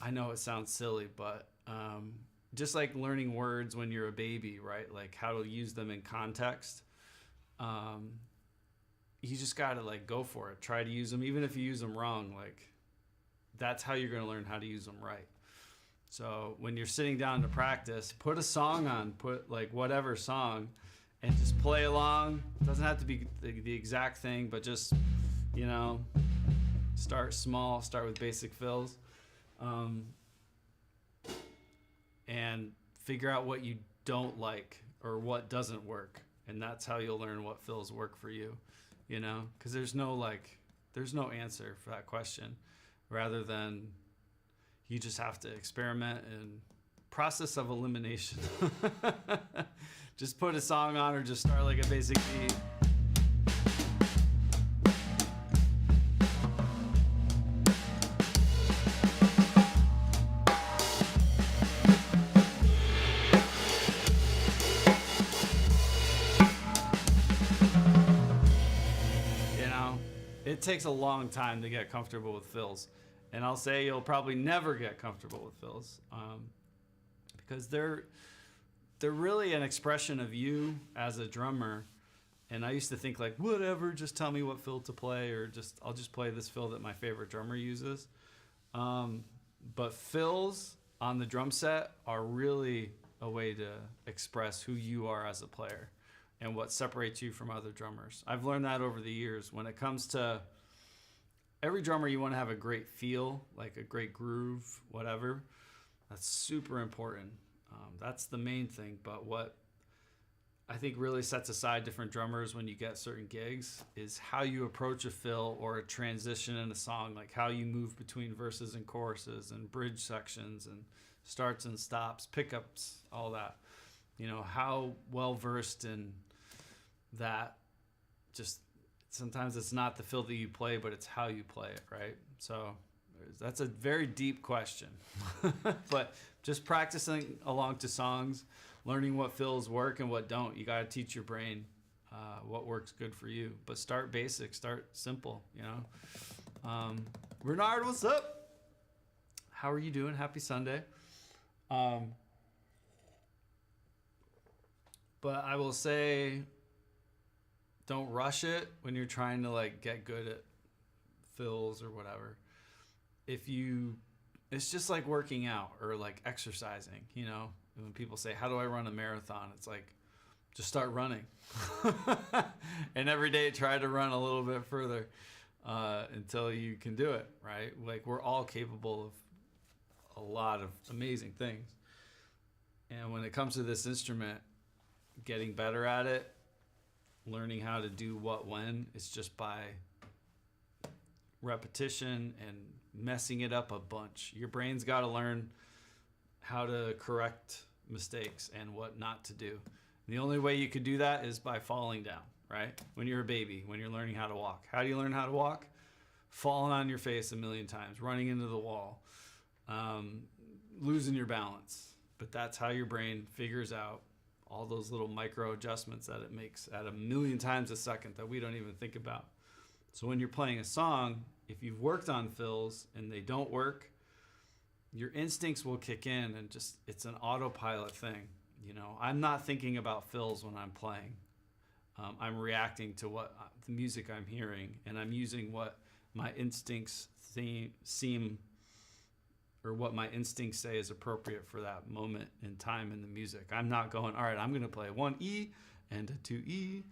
I know it sounds silly, but just like learning words when you're a baby, right? Like how to use them in context. You just got to like go for it. Try to use them. Even if you use them wrong, like that's how you're going to learn how to use them right. So when you're sitting down to practice, put a song on, put like whatever song, and just play along. It doesn't have to be the exact thing, but just, you know, start small, start with basic fills, and figure out what you don't like or what doesn't work. And that's how you'll learn what fills work for you, you know, because there's no answer for that question, rather than you just have to experiment and process of elimination. Just put a song on or just start like a basic beat. You know, it takes a long time to get comfortable with fills. And I'll say you'll probably never get comfortable with fills, because they're really an expression of you as a drummer. And I used to think like, whatever, just tell me what fill to play, or I'll just play this fill that my favorite drummer uses. But fills on the drum set are really a way to express who you are as a player and what separates you from other drummers. I've learned that over the years. When it comes to every drummer, you want to have a great feel, like a great groove, whatever. That's super important. That's the main thing. But what I think really sets aside different drummers when you get certain gigs is how you approach a fill or a transition in a song, like how you move between verses and choruses and bridge sections and starts and stops, pickups, all that. You know, how well versed in that. Just sometimes it's not the fill that you play, but it's how you play it, right? So that's a very deep question. But just practicing along to songs, learning what fills work and what don't. You got to teach your brain what works good for you. But start basic, start simple, you know. Bernard, what's up? How are you doing? Happy Sunday. But I will say, don't rush it when you're trying to like get good at fills or whatever. It's just like working out or like exercising, you know. When people say, how do I run a marathon? It's like, just start running. And every day try to run a little bit further until you can do it, right? Like we're all capable of a lot of amazing things. And when it comes to this instrument, getting better at it, learning how to do what when, it's just by repetition and messing it up a bunch. Your brain's got to learn how to correct mistakes and what not to do. And the only way you could do that is by falling down, right? When you're a baby, when you're learning how to walk. How do you learn how to walk? Falling on your face a million times, running into the wall, losing your balance. But that's how your brain figures out all those little micro adjustments that it makes at a million times a second that we don't even think about. So when you're playing a song, if you've worked on fills and they don't work, your instincts will kick in and just, it's an autopilot thing. You know, I'm not thinking about fills when I'm playing. I'm reacting to what the music I'm hearing, and I'm using what my instincts seem or what my instincts say is appropriate for that moment in time in the music. I'm not going, all right, I'm going to play 1 E and a 2 E,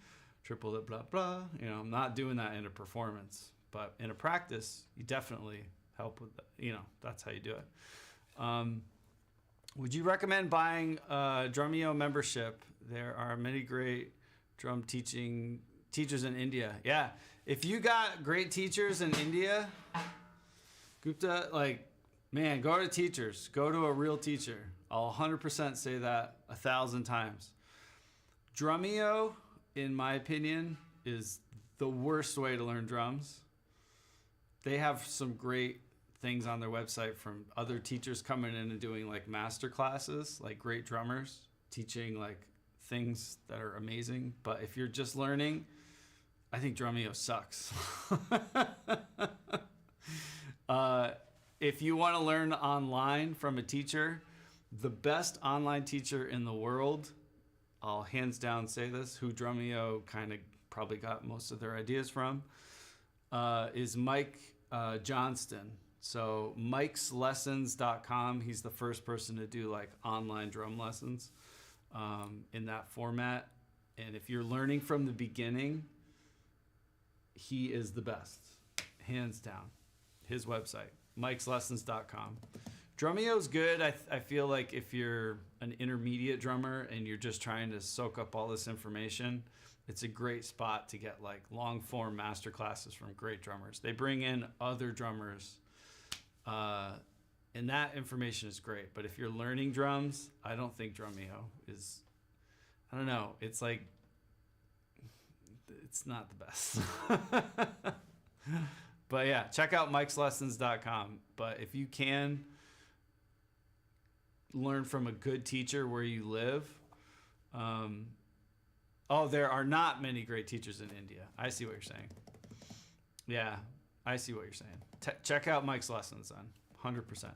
triple the blah, blah. You know, I'm not doing that in a performance. But in a practice, you definitely help with that. You know, that's how you do it. Would you recommend buying a Drumeo membership? There are many great drum teachers in India. Yeah, if you got great teachers in India, Gupta, like, man, go to teachers. Go to a real teacher. I'll 100% say that 1,000 times. Drumeo, in my opinion, is the worst way to learn drums. They have some great things on their website from other teachers coming in and doing like master classes, like great drummers teaching like things that are amazing. But if you're just learning, I think Drumeo sucks. If you want to learn online from a teacher, the best online teacher in the world, I'll hands down say this, who Drumeo kind of probably got most of their ideas from, is Mike Johnston. So mikeslessons.com. He's the first person to do like online drum lessons in that format. And if you're learning from the beginning, he is the best, hands down. His website, mikeslessons.com. Drumeo's good. I feel like if you're an intermediate drummer and you're just trying to soak up all this information, it's a great spot to get like long form master classes from great drummers. They bring in other drummers, and that information is great. But if you're learning drums, I don't think Drumeo is, I don't know. It's like, it's not the best. But yeah, check out mikeslessons.com. But if you can learn from a good teacher where you live, there are not many great teachers in India. I see what you're saying. Yeah, I see what you're saying. Check out Mike's Lessons on 100%.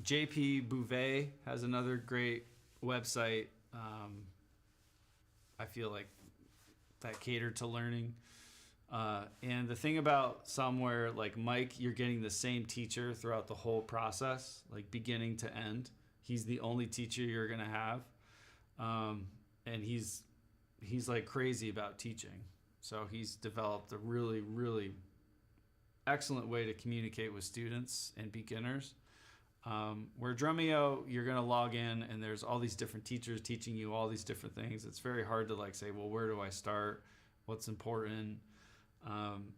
JP Bouvet has another great website. I feel like that cater to learning. And the thing about somewhere like Mike, you're getting the same teacher throughout the whole process, like beginning to end. He's the only teacher you're going to have. And he's like crazy about teaching. So he's developed a really, really excellent way to communicate with students and beginners. Where Drumeo, you're going to log in and there's all these different teachers teaching you all these different things. It's very hard to like say, well, where do I start? What's important? And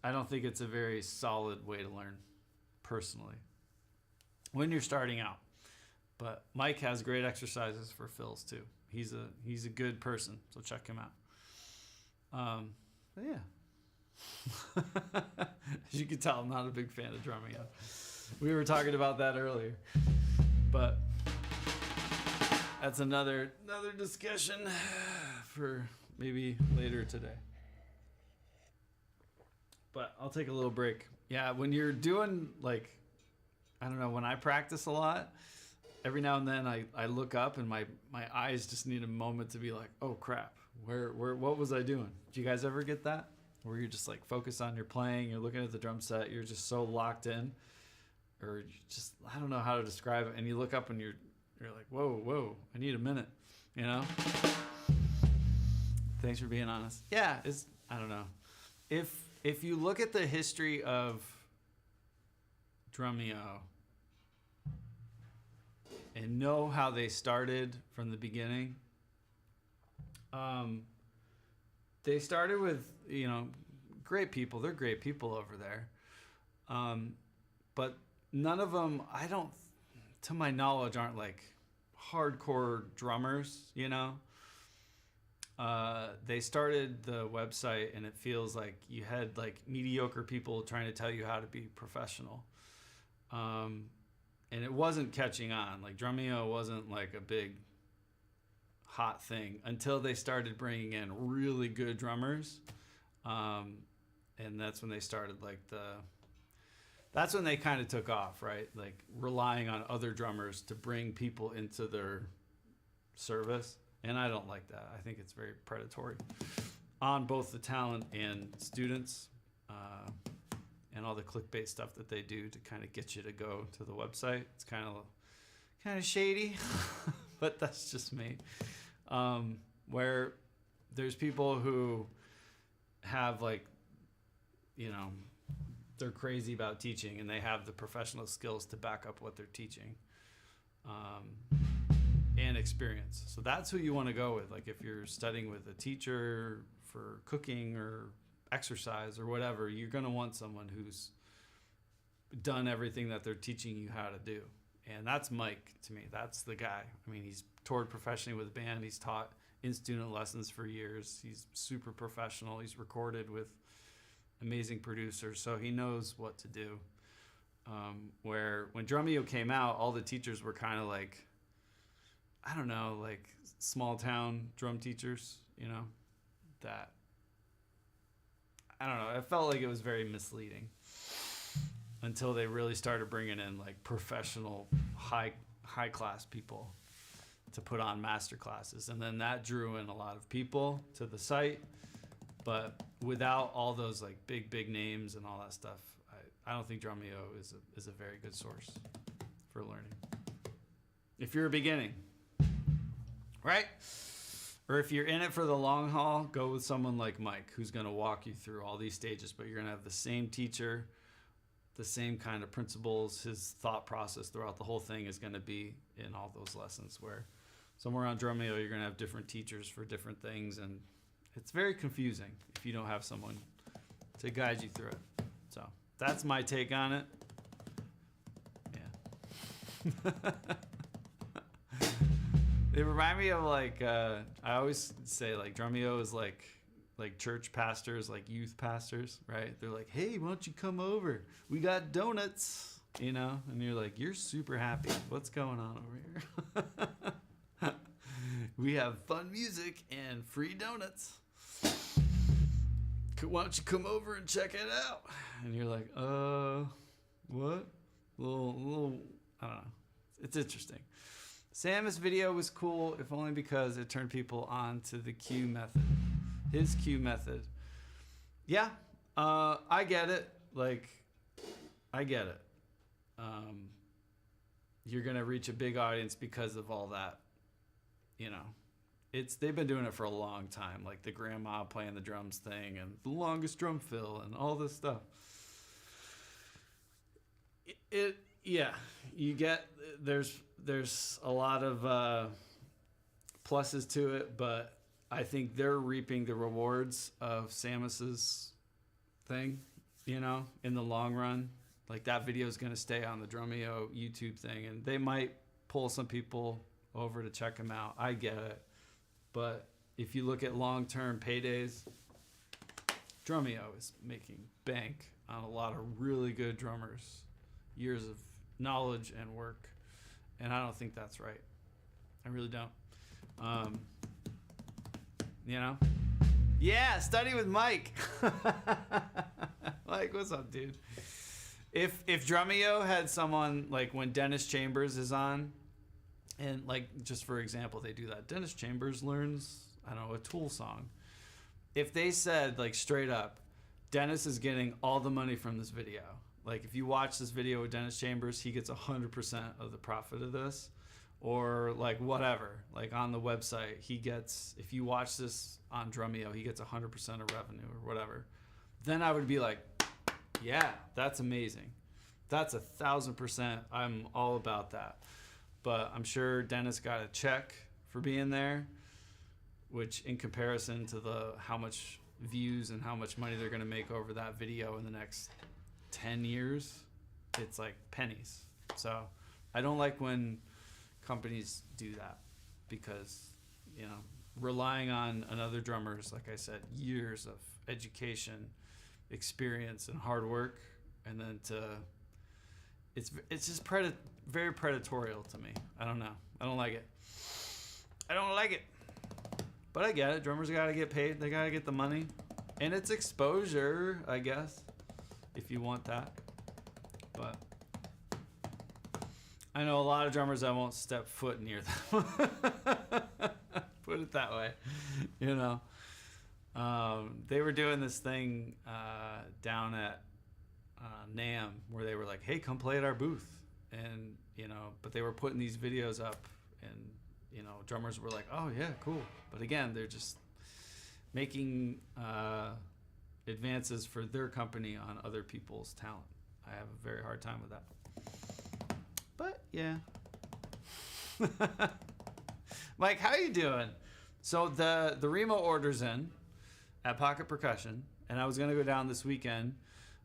I don't think it's a very solid way to learn personally when you're starting out. But Mike has great exercises for fills too. He's a good person, so check him out. But yeah. As you can tell, I'm not a big fan of Drumeo. We were talking about that earlier. But that's another discussion for maybe later today. But I'll take a little break. Yeah, when you're doing like, I don't know, when I practice a lot, every now and then I look up and my eyes just need a moment to be like, oh crap, what was I doing? Do you guys ever get that? Where you're just like focused on your playing, you're looking at the drum set, you're just so locked in, or you just, I don't know how to describe it, and you look up and you're like, whoa, I need a minute, you know? Thanks for being honest. Yeah, I don't know. If you look at the history of Drumeo and know how they started from the beginning, they started with, great people. They're great people over there. But none of them, to my knowledge, aren't like hardcore drummers, They started the website and it feels like you had like mediocre people trying to tell you how to be professional. And it wasn't catching on. Like Drumeo wasn't like a big hot thing until they started bringing in really good drummers. And that's when they started that's when they kind of took off, right? Like relying on other drummers to bring people into their service. And I don't like that. I think it's very predatory on both the talent and students. and all the clickbait stuff that they do to kind of get you to go to the website. It's kind of shady, but that's just me. Where there's people who have like, you know, they're crazy about teaching and they have the professional skills to back up what they're teaching, and experience. So that's who you want to go with. Like if you're studying with a teacher for cooking or exercise or whatever, you're going to want someone who's done everything that they're teaching you how to do. And that's Mike to me. That's the guy. I mean, he's toured professionally with a band. He's taught in student lessons for years. He's super professional. He's recorded with amazing producers, so he knows what to do. Where when Drumeo came out, all the teachers were kind of like, I don't know, like small town drum teachers, you know, that, I don't know, it felt like it was very misleading until they really started bringing in like professional high class people to put on master classes, and then that drew in a lot of people to the site. But without all those like big names and all that stuff, I don't think Drumeo is a very good source for learning. If you're beginning, right? Or if you're in it for the long haul, go with someone like Mike, who's going to walk you through all these stages, but you're going to have the same teacher, the same kind of principles. His thought process throughout the whole thing is going to be in all those lessons, where somewhere on Drumeo, you're going to have different teachers for different things, and it's very confusing if you don't have someone to guide you through it. So that's my take on it. Yeah. They remind me of like, I always say like Drumeo is like church pastors, like youth pastors, right? They're like, hey, why don't you come over? We got donuts, you know? And you're like, you're super happy. What's going on over here? We have fun music and free donuts. Why don't you come over and check it out? And you're like, what? Little, I don't know. It's interesting. Samus video was cool, if only because it turned people on to the cue method. His cue method. Yeah, I get it. Like, I get it. You're going to reach a big audience because of all that, you know. They've been doing it for a long time, like the grandma playing the drums thing and the longest drum fill and all this stuff. Yeah, you get, there's a lot of pluses to it, but I think they're reaping the rewards of Samus's thing, you know, in the long run. Like that video is going to stay on the Drumeo YouTube thing, and they might pull some people over to check them out. I get it. But if you look at long-term paydays, Drumeo is making bank on a lot of really good drummers, years of knowledge and work, and I don't think that's right. I really don't. You know? Yeah, study with Mike. Mike, what's up, dude? If Drumeo had someone like when Dennis Chambers is on, and like, just for example, they do that. Dennis Chambers learns, I don't know, a Tool song. If they said like straight up, Dennis is getting all the money from this video. Like if you watch this video with Dennis Chambers, he gets 100% of the profit of this, or like whatever, like on the website, he gets, if you watch this on Drumeo, he gets 100% of revenue or whatever. Then I would be like, yeah, that's amazing. That's 1,000%. I'm all about that. But I'm sure Dennis got a check for being there, which in comparison to how much views and how much money they're going to make over that video in the next 10 years, it's like pennies. So I don't like when companies do that, because, you know, relying on another drummer's, like I said, years of education, experience, and hard work, and then it's just very predatorial to me. I don't know. I don't like it. But I get it. Drummers got to get paid. They got to get the money. And it's exposure, I guess, if you want that. But I know a lot of drummers, I won't step foot near them. Put it that way. You know. They were doing this thing down at NAMM, where they were like, "Hey, come play at our booth," and but they were putting these videos up, and drummers were like, "Oh yeah, cool," but again, they're just making advances for their company on other people's talent. I have a very hard time with that, but yeah. Mike, how you doing? So the Remo order's in at Pocket Percussion, and I was gonna go down this weekend,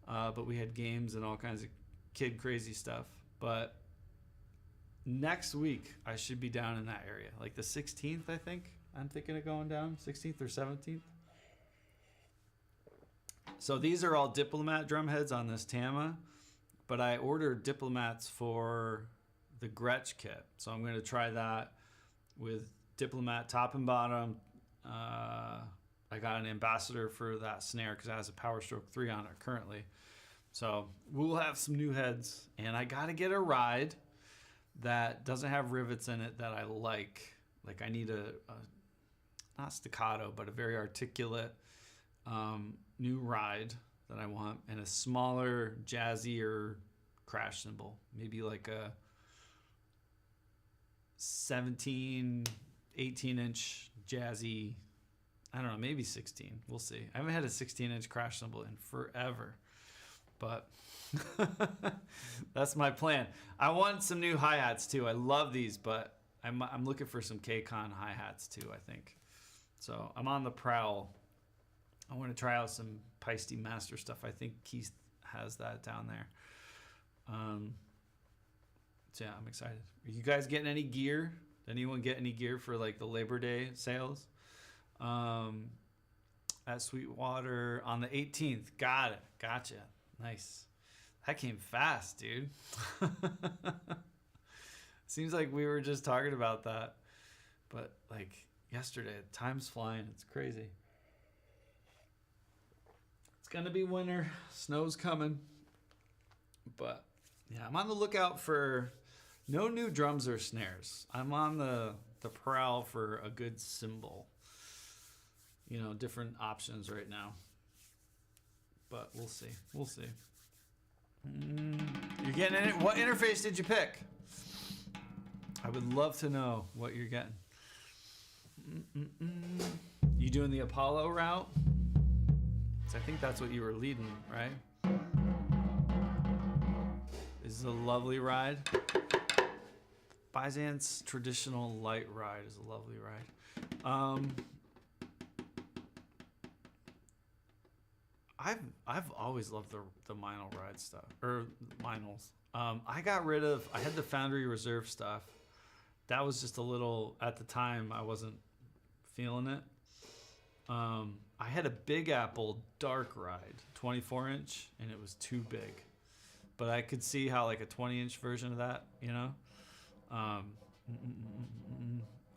but we had games and all kinds of kid crazy stuff. But next week I should be down in that area, like the 16th, I think. I'm thinking of going down 16th or 17th. So these are all Diplomat drum heads on this Tama, but I ordered Diplomats for the Gretsch kit, so I'm going to try that with Diplomat top and bottom. I got an Ambassador for that snare because it has a Power Stroke 3 on it currently. So we'll have some new heads, and I got to get a ride that doesn't have rivets in it that I like. Like I need a not staccato, but a very articulate new ride that I want, and a smaller, jazzier crash cymbal. Maybe like a 17, 18-inch jazzy, I don't know, maybe 16. We'll see. I haven't had a 16-inch crash cymbal in forever, but that's my plan. I want some new hi-hats too. I love these, but I'm looking for some K-Con hi-hats too, I think. So I'm on the prowl. I want to try out some Peisty Master stuff. I think Keith has that down there. So yeah, I'm excited. Are you guys getting any gear? Did anyone get any gear for like the Labor Day sales? At Sweetwater on the 18th. Got it. Gotcha. Nice. That came fast, dude. Seems like we were just talking about that. But like yesterday, time's flying. It's crazy. It's going to be winter. Snow's coming. But yeah, I'm on the lookout for no new drums or snares. I'm on the prowl for a good cymbal. Different options right now. But we'll see. We'll see. You're getting in it. What interface did you pick? I would love to know what you're getting. You doing the Apollo route? I think that's what you were leading, right? This is a lovely ride. Byzant's traditional light ride is a lovely ride. I've always loved the Meinl ride stuff, or Meinls. I had the Foundry Reserve stuff. That was just a little, at the time, I wasn't feeling it. I had a Big Apple Dark Ride, 24-inch, and it was too big. But I could see how like a 20-inch version of that,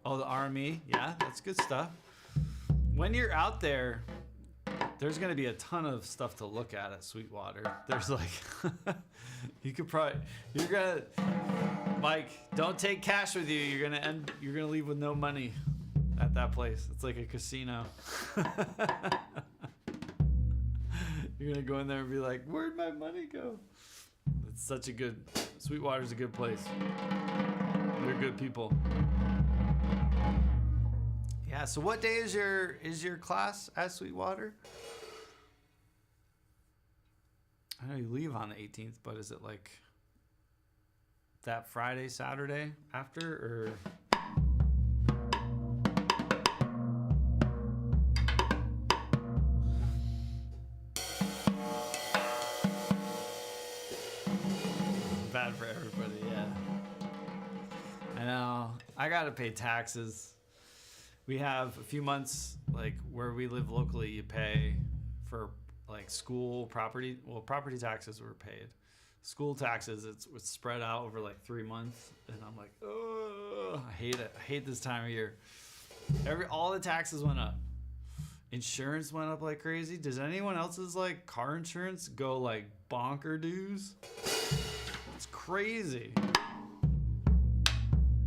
Oh, the RME, yeah, that's good stuff. When you're out there, there's going to be a ton of stuff to look at Sweetwater. There's like, Mike, don't take cash with you. You're going to leave with no money at that place. It's like a casino. You're going to go in there and be like, where'd my money go? It's Sweetwater's a good place. They're good people. Yeah, so what day is your class at Sweetwater? I know you leave on the 18th, but is it like that Friday, Saturday after, or? Bad for everybody, yeah. I know. I gotta pay taxes. We have a few months, like where we live locally, you pay for like school property. Well, property taxes were paid. School taxes, it's spread out over like 3 months, and I'm like, oh, I hate it. I hate this time of year. All the taxes went up. Insurance went up like crazy. Does anyone else's like car insurance go like bonker dues? It's crazy.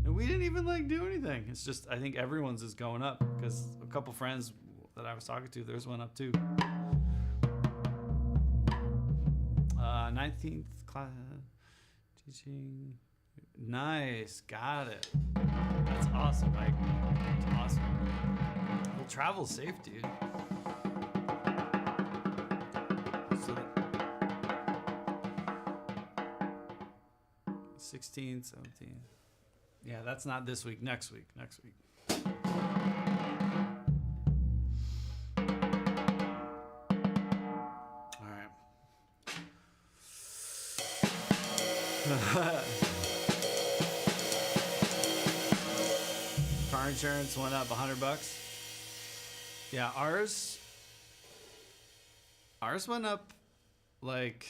And we didn't even like do anything. It's just, I think everyone's is going up because a couple friends that I was talking to, theirs went up too. 19th class teaching. Nice, got it. That's awesome, Mike. That's awesome. Well, travel safe, dude. So 16th, 17th. Yeah, that's not this week. Next week. All right. Car insurance went up $100. Yeah, ours went up like,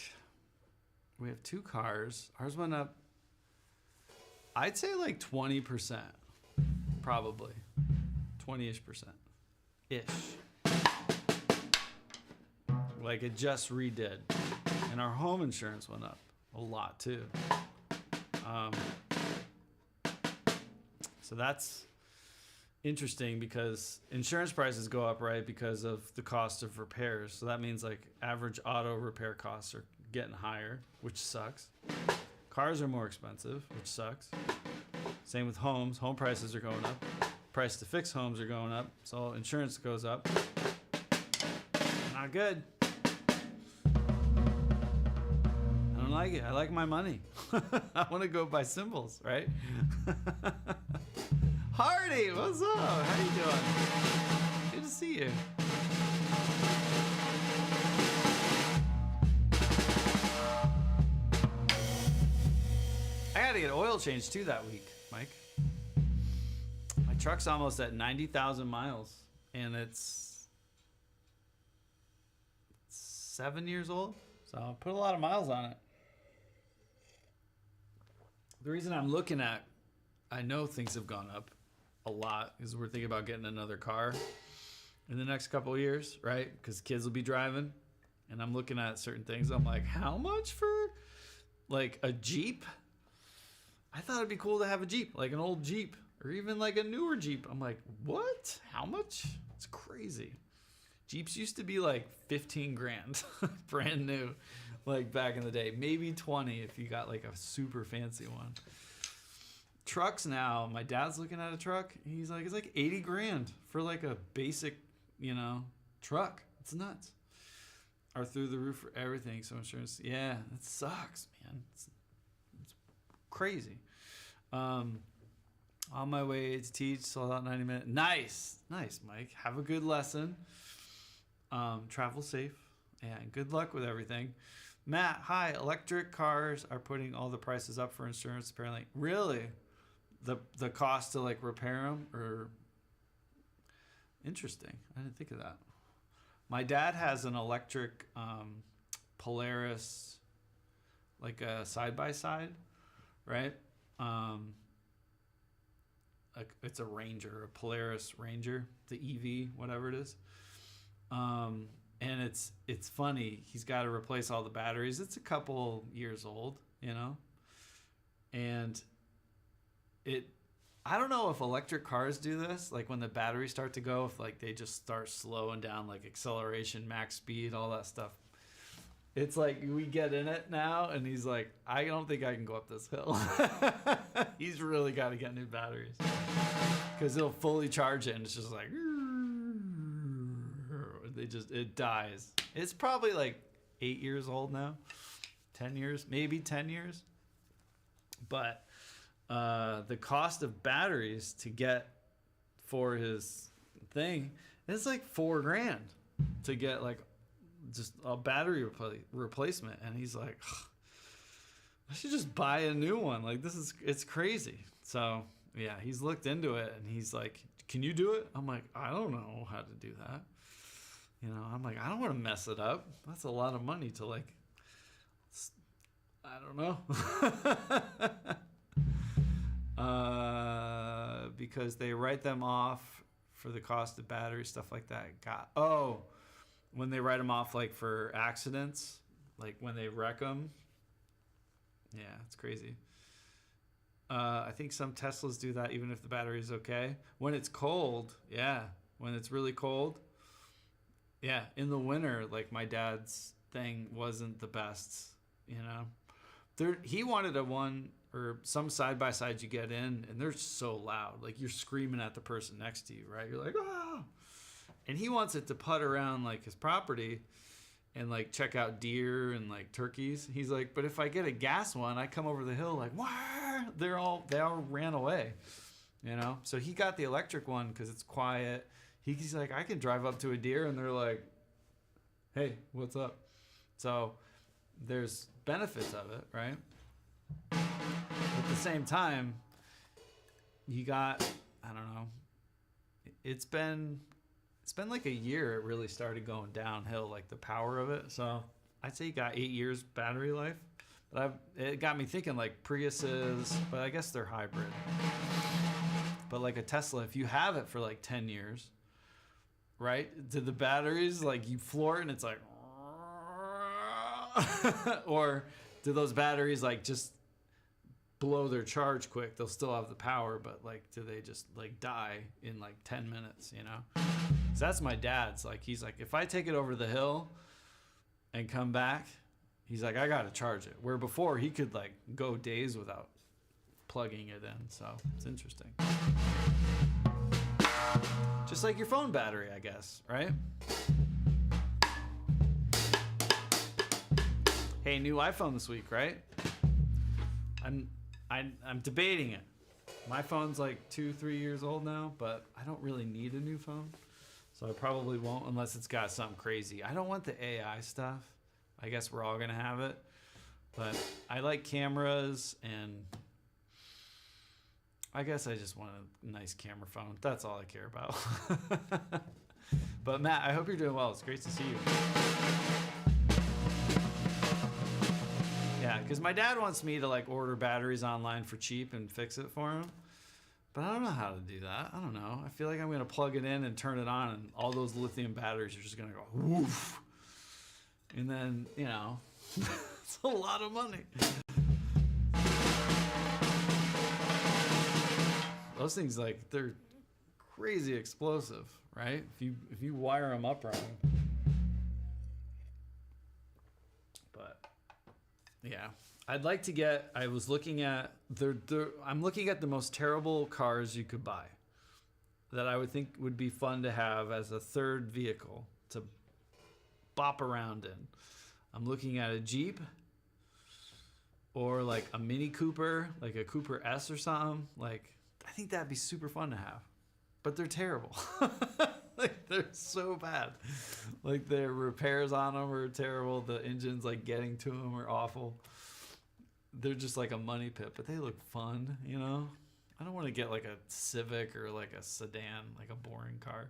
we have 2 cars. Ours went up, I'd say like 20%, probably 20-ish%. Like it just redid. And our home insurance went up a lot too. So that's interesting because insurance prices go up, right? Because of the cost of repairs. So that means like average auto repair costs are getting higher, which sucks. Cars are more expensive, which sucks. Same with homes. Home prices are going up. Price to fix homes are going up. So insurance goes up. Not good. I don't like it. I like my money. I want to go by symbols, right? Hardy, what's up? How you doing? Good to see you. I gotta get oil changed too that week, Mike. My truck's almost at 90,000 miles, and it's 7 years old. So I put a lot of miles on it. The reason I'm looking at, I know things have gone up a lot because we're thinking about getting another car in the next couple of years, right? Because kids will be driving, and I'm looking at certain things. I'm like, how much for like a Jeep? I thought it'd be cool to have a Jeep, like an old Jeep, or even like a newer Jeep. I'm like, what? How much? It's crazy. Jeeps used to be like 15 grand, brand new, like back in the day. Maybe 20 if you got like a super fancy one. Trucks now, my dad's looking at a truck. He's like, it's like 80 grand for like a basic, truck. It's nuts. Are through the roof for everything. So insurance, yeah, it sucks, man. It's crazy. On my way to teach, sold out 90 minutes. Nice, Mike. Have a good lesson. Travel safe, and good luck with everything. Matt, hi. Electric cars are putting all the prices up for insurance. Apparently, really, the cost to like repair them, or interesting. I didn't think of that. My dad has an electric Polaris, like a side by side. Right? It's a Ranger, a Polaris Ranger, the EV, whatever it is. And it's funny. He's got to replace all the batteries. It's a couple years old, and I don't know if electric cars do this. Like when the batteries start to go, if like they just start slowing down, like acceleration, max speed, all that stuff. It's like we get in it now, and he's like, I don't think I can go up this hill. He's really got to get new batteries because it'll fully charge it, and it's just like it dies. It's probably like 8 years old now, 10 years, maybe 10 years. But the cost of batteries to get for his thing is like $4,000 to get like just a battery replacement, and he's like, I should just buy a new one. Like it's crazy. So yeah, he's looked into it, and he's like, can you do it? I'm like, I don't know how to do that. I'm like, I don't want to mess it up. That's a lot of money to like, I don't know. Because they write them off for the cost of battery, stuff like that. When they write them off, like for accidents, like when they wreck them. Yeah, it's crazy. I think some Teslas do that even if the battery is okay. When it's cold, yeah. When it's really cold, yeah. In the winter, like my dad's thing wasn't the best. you know. He wanted a one or some side by side you get in, and they're so loud, like you're screaming at the person next to you, right? You're like, ah, and he wants it to putt around like his property and like check out deer and like turkeys. He's like, but if I get a gas one, I come over the hill like, wah! They all ran away, you know. So he got the electric one because it's quiet. He's like, I can drive up to a deer and they're like, hey, what's up? So there's benefits of it, right? At the same time, you got, I don't know, it's been like a year it really started going downhill, like the power of it. So I'd say you got 8 years battery life. But it got me thinking like Priuses, but I guess they're hybrid. But like a Tesla, if you have it for like 10 years, right? Do the batteries, like you floor it and it's like, or do those batteries like just blow their charge quick? They'll still have the power, but like, do they just like die in like 10 minutes, you know? So that's my dad's. Like, he's like, if I take it over the hill and come back, he's like, I gotta charge it. Where before he could like go days without plugging it in. So it's interesting. Just like your phone battery, I guess, right? Hey, new iPhone this week, right? I'm debating it. My phone's like 2-3 years old now, but I don't really need a new phone. So I probably won't unless it's got something crazy. I don't want the AI stuff. I guess we're all gonna have it. But I like cameras, and I guess I just want a nice camera phone. That's all I care about. But Matt, I hope you're doing well. It's great to see you. Yeah, because my dad wants me to like order batteries online for cheap and fix it for him. But I don't know how to do that. I don't know. I feel like I'm going to plug it in and turn it on, and all those lithium batteries are just going to go woof. And then, you know, it's a lot of money. Those things, like, they're crazy explosive, right? If you wire them up wrong. But yeah, I'd like to get. I was looking at I'm looking at the most terrible cars you could buy that I would think would be fun to have as a third vehicle to bop around in. I'm looking at a Jeep or like a Mini Cooper, like a Cooper S or something. Like, I think that'd be super fun to have, but they're terrible. Like, they're so bad. Like, the repairs on them are terrible. The engines, like, getting to them are awful. They're just like a money pit, but they look fun, you know? I don't want to get like a Civic or like a sedan, like a boring car.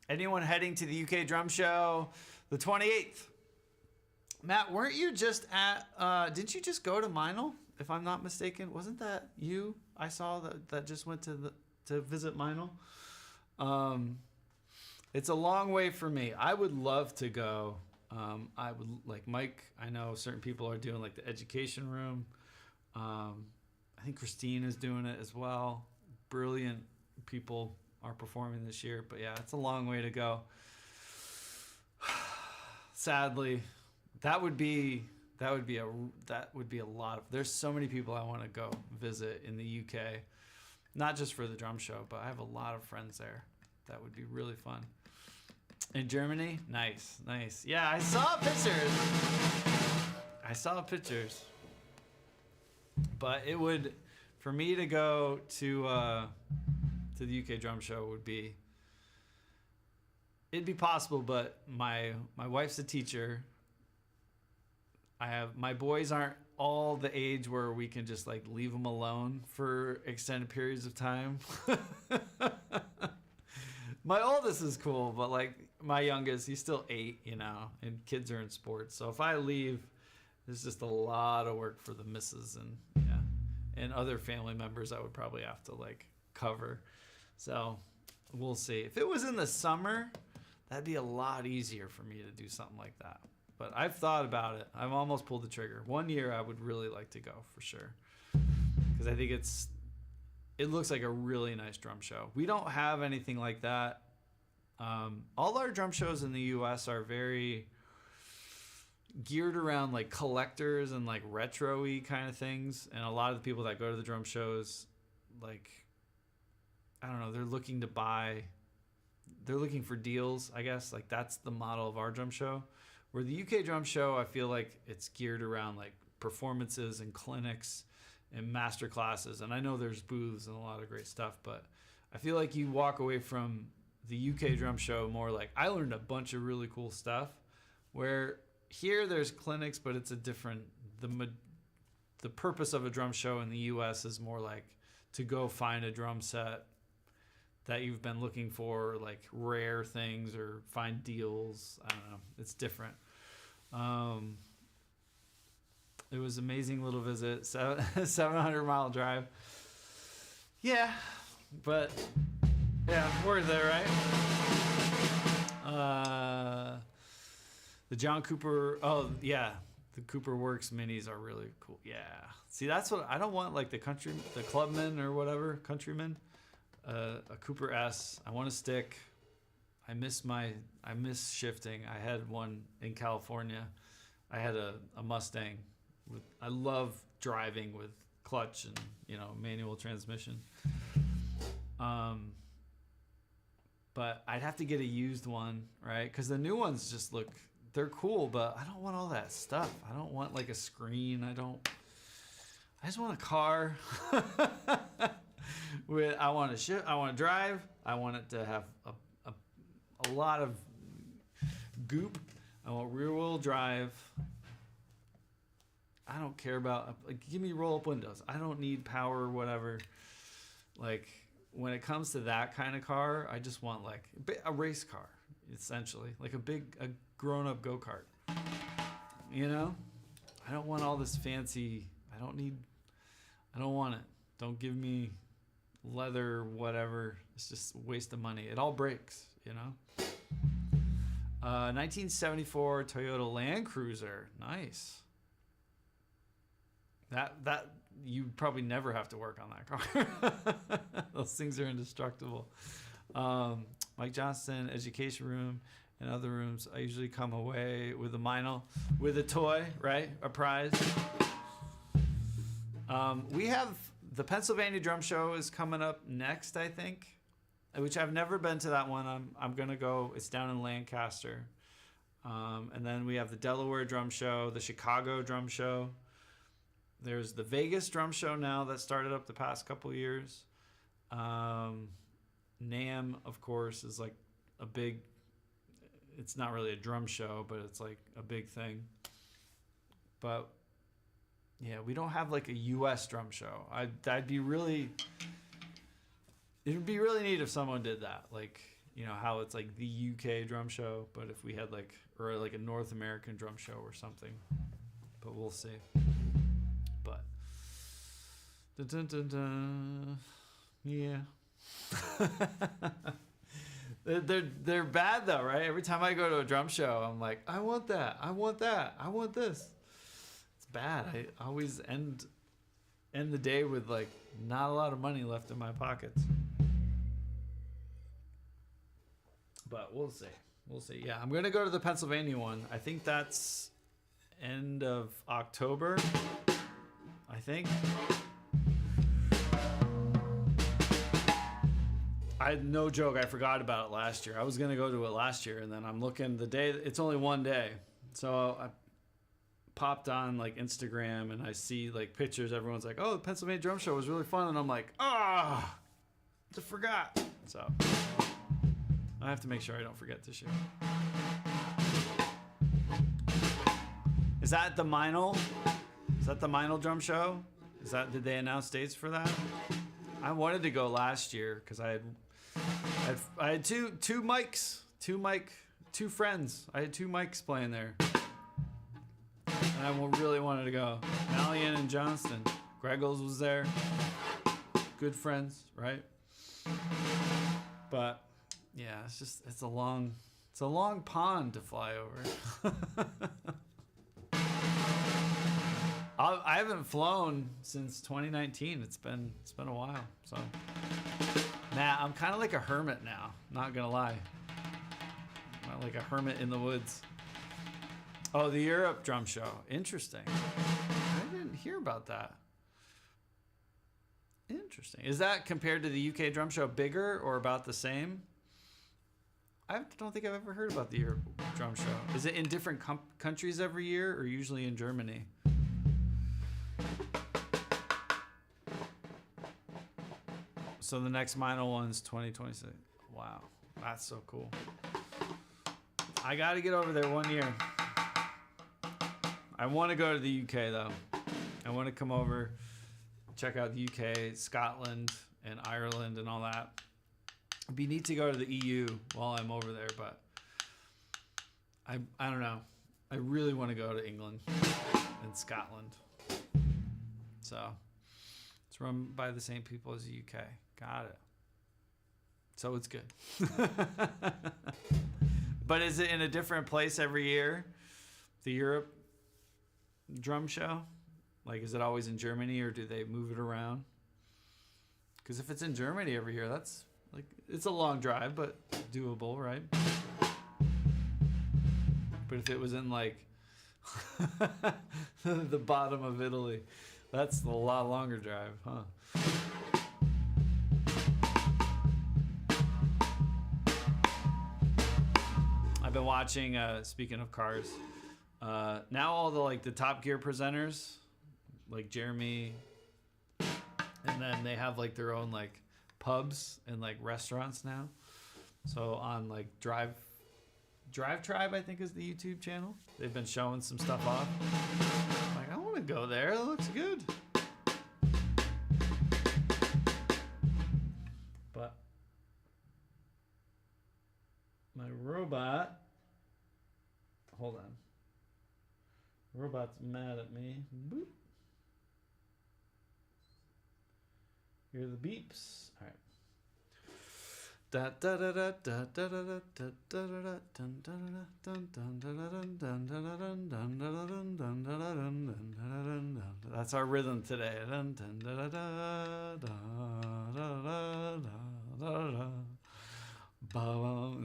Anyone heading to the UK Drum Show the 28th? Matt, weren't you just at, didn't you just go to Meinl, if I'm not mistaken? Wasn't that you? I saw that just went to visit Meinl. It's a long way for me. I would love to go. I would, like Mike, I know certain people are doing like the education room. I think Christine is doing it as well. Brilliant people are performing this year, but yeah, it's a long way to go. Sadly, that would be a lot of, there's so many people I want to go visit in the UK, not just for the drum show, but I have a lot of friends there. That would be really fun. In Germany? Nice. Yeah, I saw pictures. But it would, for me to go to the UK drum show it'd be possible, but my wife's a teacher. My boys aren't all the age where we can just like leave them alone for extended periods of time. My oldest is cool, but like my youngest, he's still 8, you know, and kids are in sports. So if I leave, there's just a lot of work for the missus and other family members I would probably have to like cover. So we'll see. If it was in the summer, that'd be a lot easier for me to do something like that. But I've thought about it. I've almost pulled the trigger. One year I would really like to go for sure, because I think it looks like a really nice drum show. We don't have anything like that. All our drum shows in the U.S. are very, geared around like collectors and like retro-y kind of things. And a lot of the people that go to the drum shows, like, I don't know, they're looking for deals, I guess. Like, that's the model of our drum show. Where the UK drum show, I feel like it's geared around like performances and clinics and master classes. And I know there's booths and a lot of great stuff, but I feel like you walk away from the UK drum show more like, I learned a bunch of really cool stuff. Where here there's clinics, but it's a different, the purpose of a drum show in the US is more like to go find a drum set that you've been looking for, like rare things, or find deals. I don't know. It's different. It was an amazing little visit. 700-mile drive. Yeah, but yeah, worth it, right? The John Cooper. Oh yeah, the Cooper Works minis are really cool. Yeah. See, that's what I don't want. Like the Clubman or whatever, Countryman. A Cooper S. I want a stick. I miss shifting. I had one in California. I had a Mustang. I love driving with clutch and manual transmission. But I'd have to get a used one, right? Because the new ones just they're cool, but I don't want all that stuff. I don't want like a screen. I just want a car. I want to drive. I want it to have a lot of goop. I want rear wheel drive. I don't care about, give me roll up windows. I don't need power or whatever. Like when it comes to that kind of car, I just want like a race car, essentially, like a grown up go-kart. I don't want all this fancy. I don't want it. Don't give me leather, whatever. It's just a waste of money. It all breaks, 1974 Toyota Land Cruiser. Nice. That you probably never have to work on that car. Those things are indestructible. Mike Johnston, education room and other rooms. I usually come away with with a toy, right? A prize. We have the Pennsylvania Drum Show is coming up next, I think, which I've never been to that one. I'm going to go. It's down in Lancaster. And then we have the Delaware Drum Show, the Chicago Drum Show. There's the Vegas Drum Show now that started up the past couple of years. NAMM, of course, is like a big, it's not really a drum show, but it's like a big thing. But yeah, we don't have like a US drum show. It'd be really neat if someone did that. Like, how it's like the UK drum show, but if we had like a North American drum show or something. But we'll see. But dun, dun, dun, dun. Yeah. They're bad though, right? Every time I go to a drum show, I'm like, I want that, I want that, I want this. It's bad. I always end the day with like not a lot of money left in my pockets. But we'll see. Yeah, I'm gonna go to the Pennsylvania one. I think that's end of October. I think. No joke, I forgot about it last year. I was going to go to it last year, and then I'm looking it's only one day. So I popped on like Instagram and I see like pictures. Everyone's like, oh, the Pennsylvania Drum Show was really fun. And I'm like, I forgot. So I have to make sure I don't forget this year. Is that the Meinl? Is that the Meinl Drum Show? Did they announce dates for that? I wanted to go last year because I had two mics, two friends. I had two mics playing there, and I really wanted to go. Malian and Johnston, Greggles was there. Good friends, right? But yeah, it's a long pond to fly over. I haven't flown since 2019. It's been a while. So, Matt, I'm kind of like a hermit now. Not gonna lie. I'm like a hermit in the woods. Oh, the Europe drum show. Interesting. I didn't hear about that. Interesting. Is that compared to the UK drum show bigger or about the same? I don't think I've ever heard about the Europe drum show. Is it in different countries every year or usually in Germany? So the next Mino one's 2026. Wow, that's so cool. I got to get over there one year. I want to go to the UK though. I want to come over, check out the UK, Scotland, and Ireland and all that. It'd be neat to go to the EU while I'm over there, but I don't know. I really want to go to England and Scotland. So it's run by the same people as the UK. Got it. So it's good. But is it in a different place every year? The Europe drum show? Like, is it always in Germany or do they move it around? Because if it's in Germany every year, that's like, it's a long drive, but doable, right? But if it was in like the bottom of Italy, that's a lot longer drive, huh? I've been watching, speaking of cars, now all the Top Gear presenters, like Jeremy, and then they have like their own like pubs and like restaurants now. So on like Drive Tribe, I think is the YouTube channel. They've been showing some stuff off. I'm like, I want to go there. It looks good. But my robot, hold on. Robot's mad at me. Boop. Hear the beeps. All right. That's our rhythm today.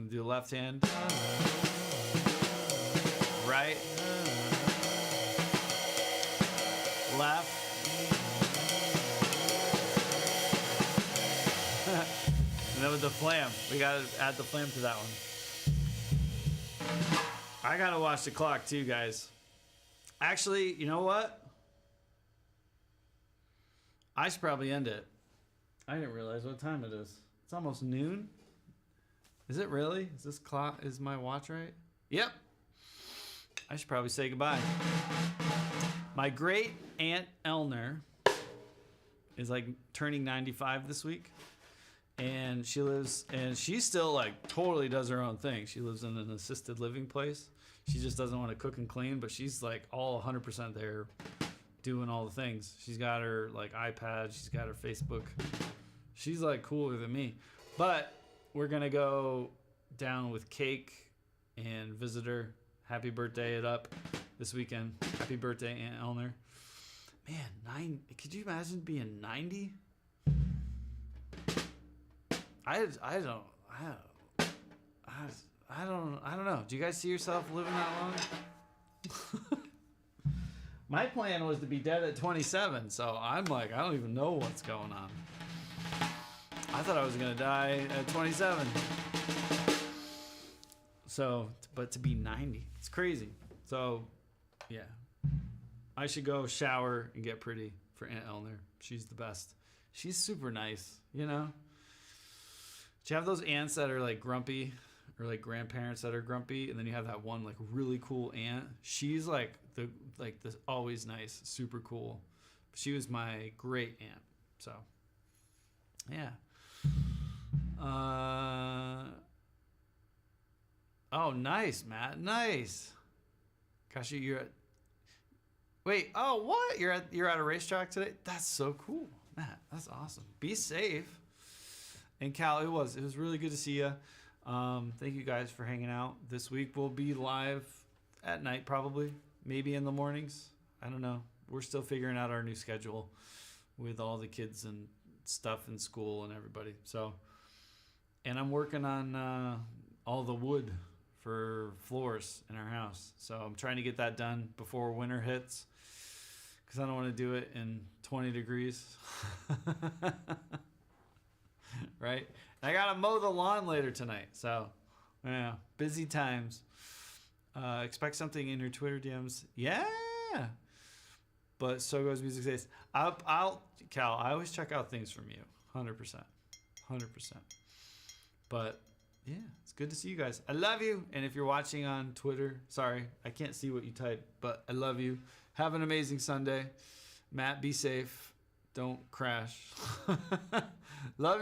Do left hand. Right. Left. And then with the flam, we gotta add the flam to that one. I gotta watch the clock too, guys. Actually, you know what? I should probably end it. I didn't realize what time it is. It's almost noon. Is it really? Is this clock? Is my watch right? Yep. I should probably say goodbye. My great aunt Elner is like turning 95 this week. And she lives, and she still like totally does her own thing. She lives in an assisted living place. She just doesn't want to cook and clean, but she's like all 100% there doing all the things. She's got her like iPad. She's got her Facebook. She's like cooler than me. But we're going to go down with cake and visit her. Happy birthday it up this weekend. Happy birthday, Aunt Elner. Man, could you imagine being 90? I don't know. Do you guys see yourself living that long? My plan was to be dead at 27, so I'm like, I don't even know what's going on. I thought I was gonna die at 27. So, but to be 90, it's crazy. So, yeah, I should go shower and get pretty for Aunt Elner. She's the best. She's super nice, you know. Do you have those aunts that are like grumpy, or like grandparents that are grumpy, and then you have that one like really cool aunt? She's like the always nice, super cool. She was my great aunt. So yeah. Oh, nice, Matt. Nice. Gosh, you're at. Wait. Oh, what? You're at a racetrack today? That's so cool, Matt. That's awesome. Be safe. And Cal, it was really good to see you. Thank you guys for hanging out this week. We'll be live at night, probably, maybe in the mornings. I don't know. We're still figuring out our new schedule with all the kids and stuff in school and everybody. So, and I'm working on all the wood for floors in our house. So I'm trying to get that done before winter hits because I don't want to do it in 20 degrees. Right? And I got to mow the lawn later tonight. So, yeah, busy times. Expect something in your Twitter DMs. Yeah. But so goes Music Taste. Cal, I always check out things from you. 100%. 100%. But yeah, it's good to see you guys. I love you. And if you're watching on Twitter, sorry, I can't see what you type, but I love you. Have an amazing Sunday. Matt, be safe. Don't crash. Love you.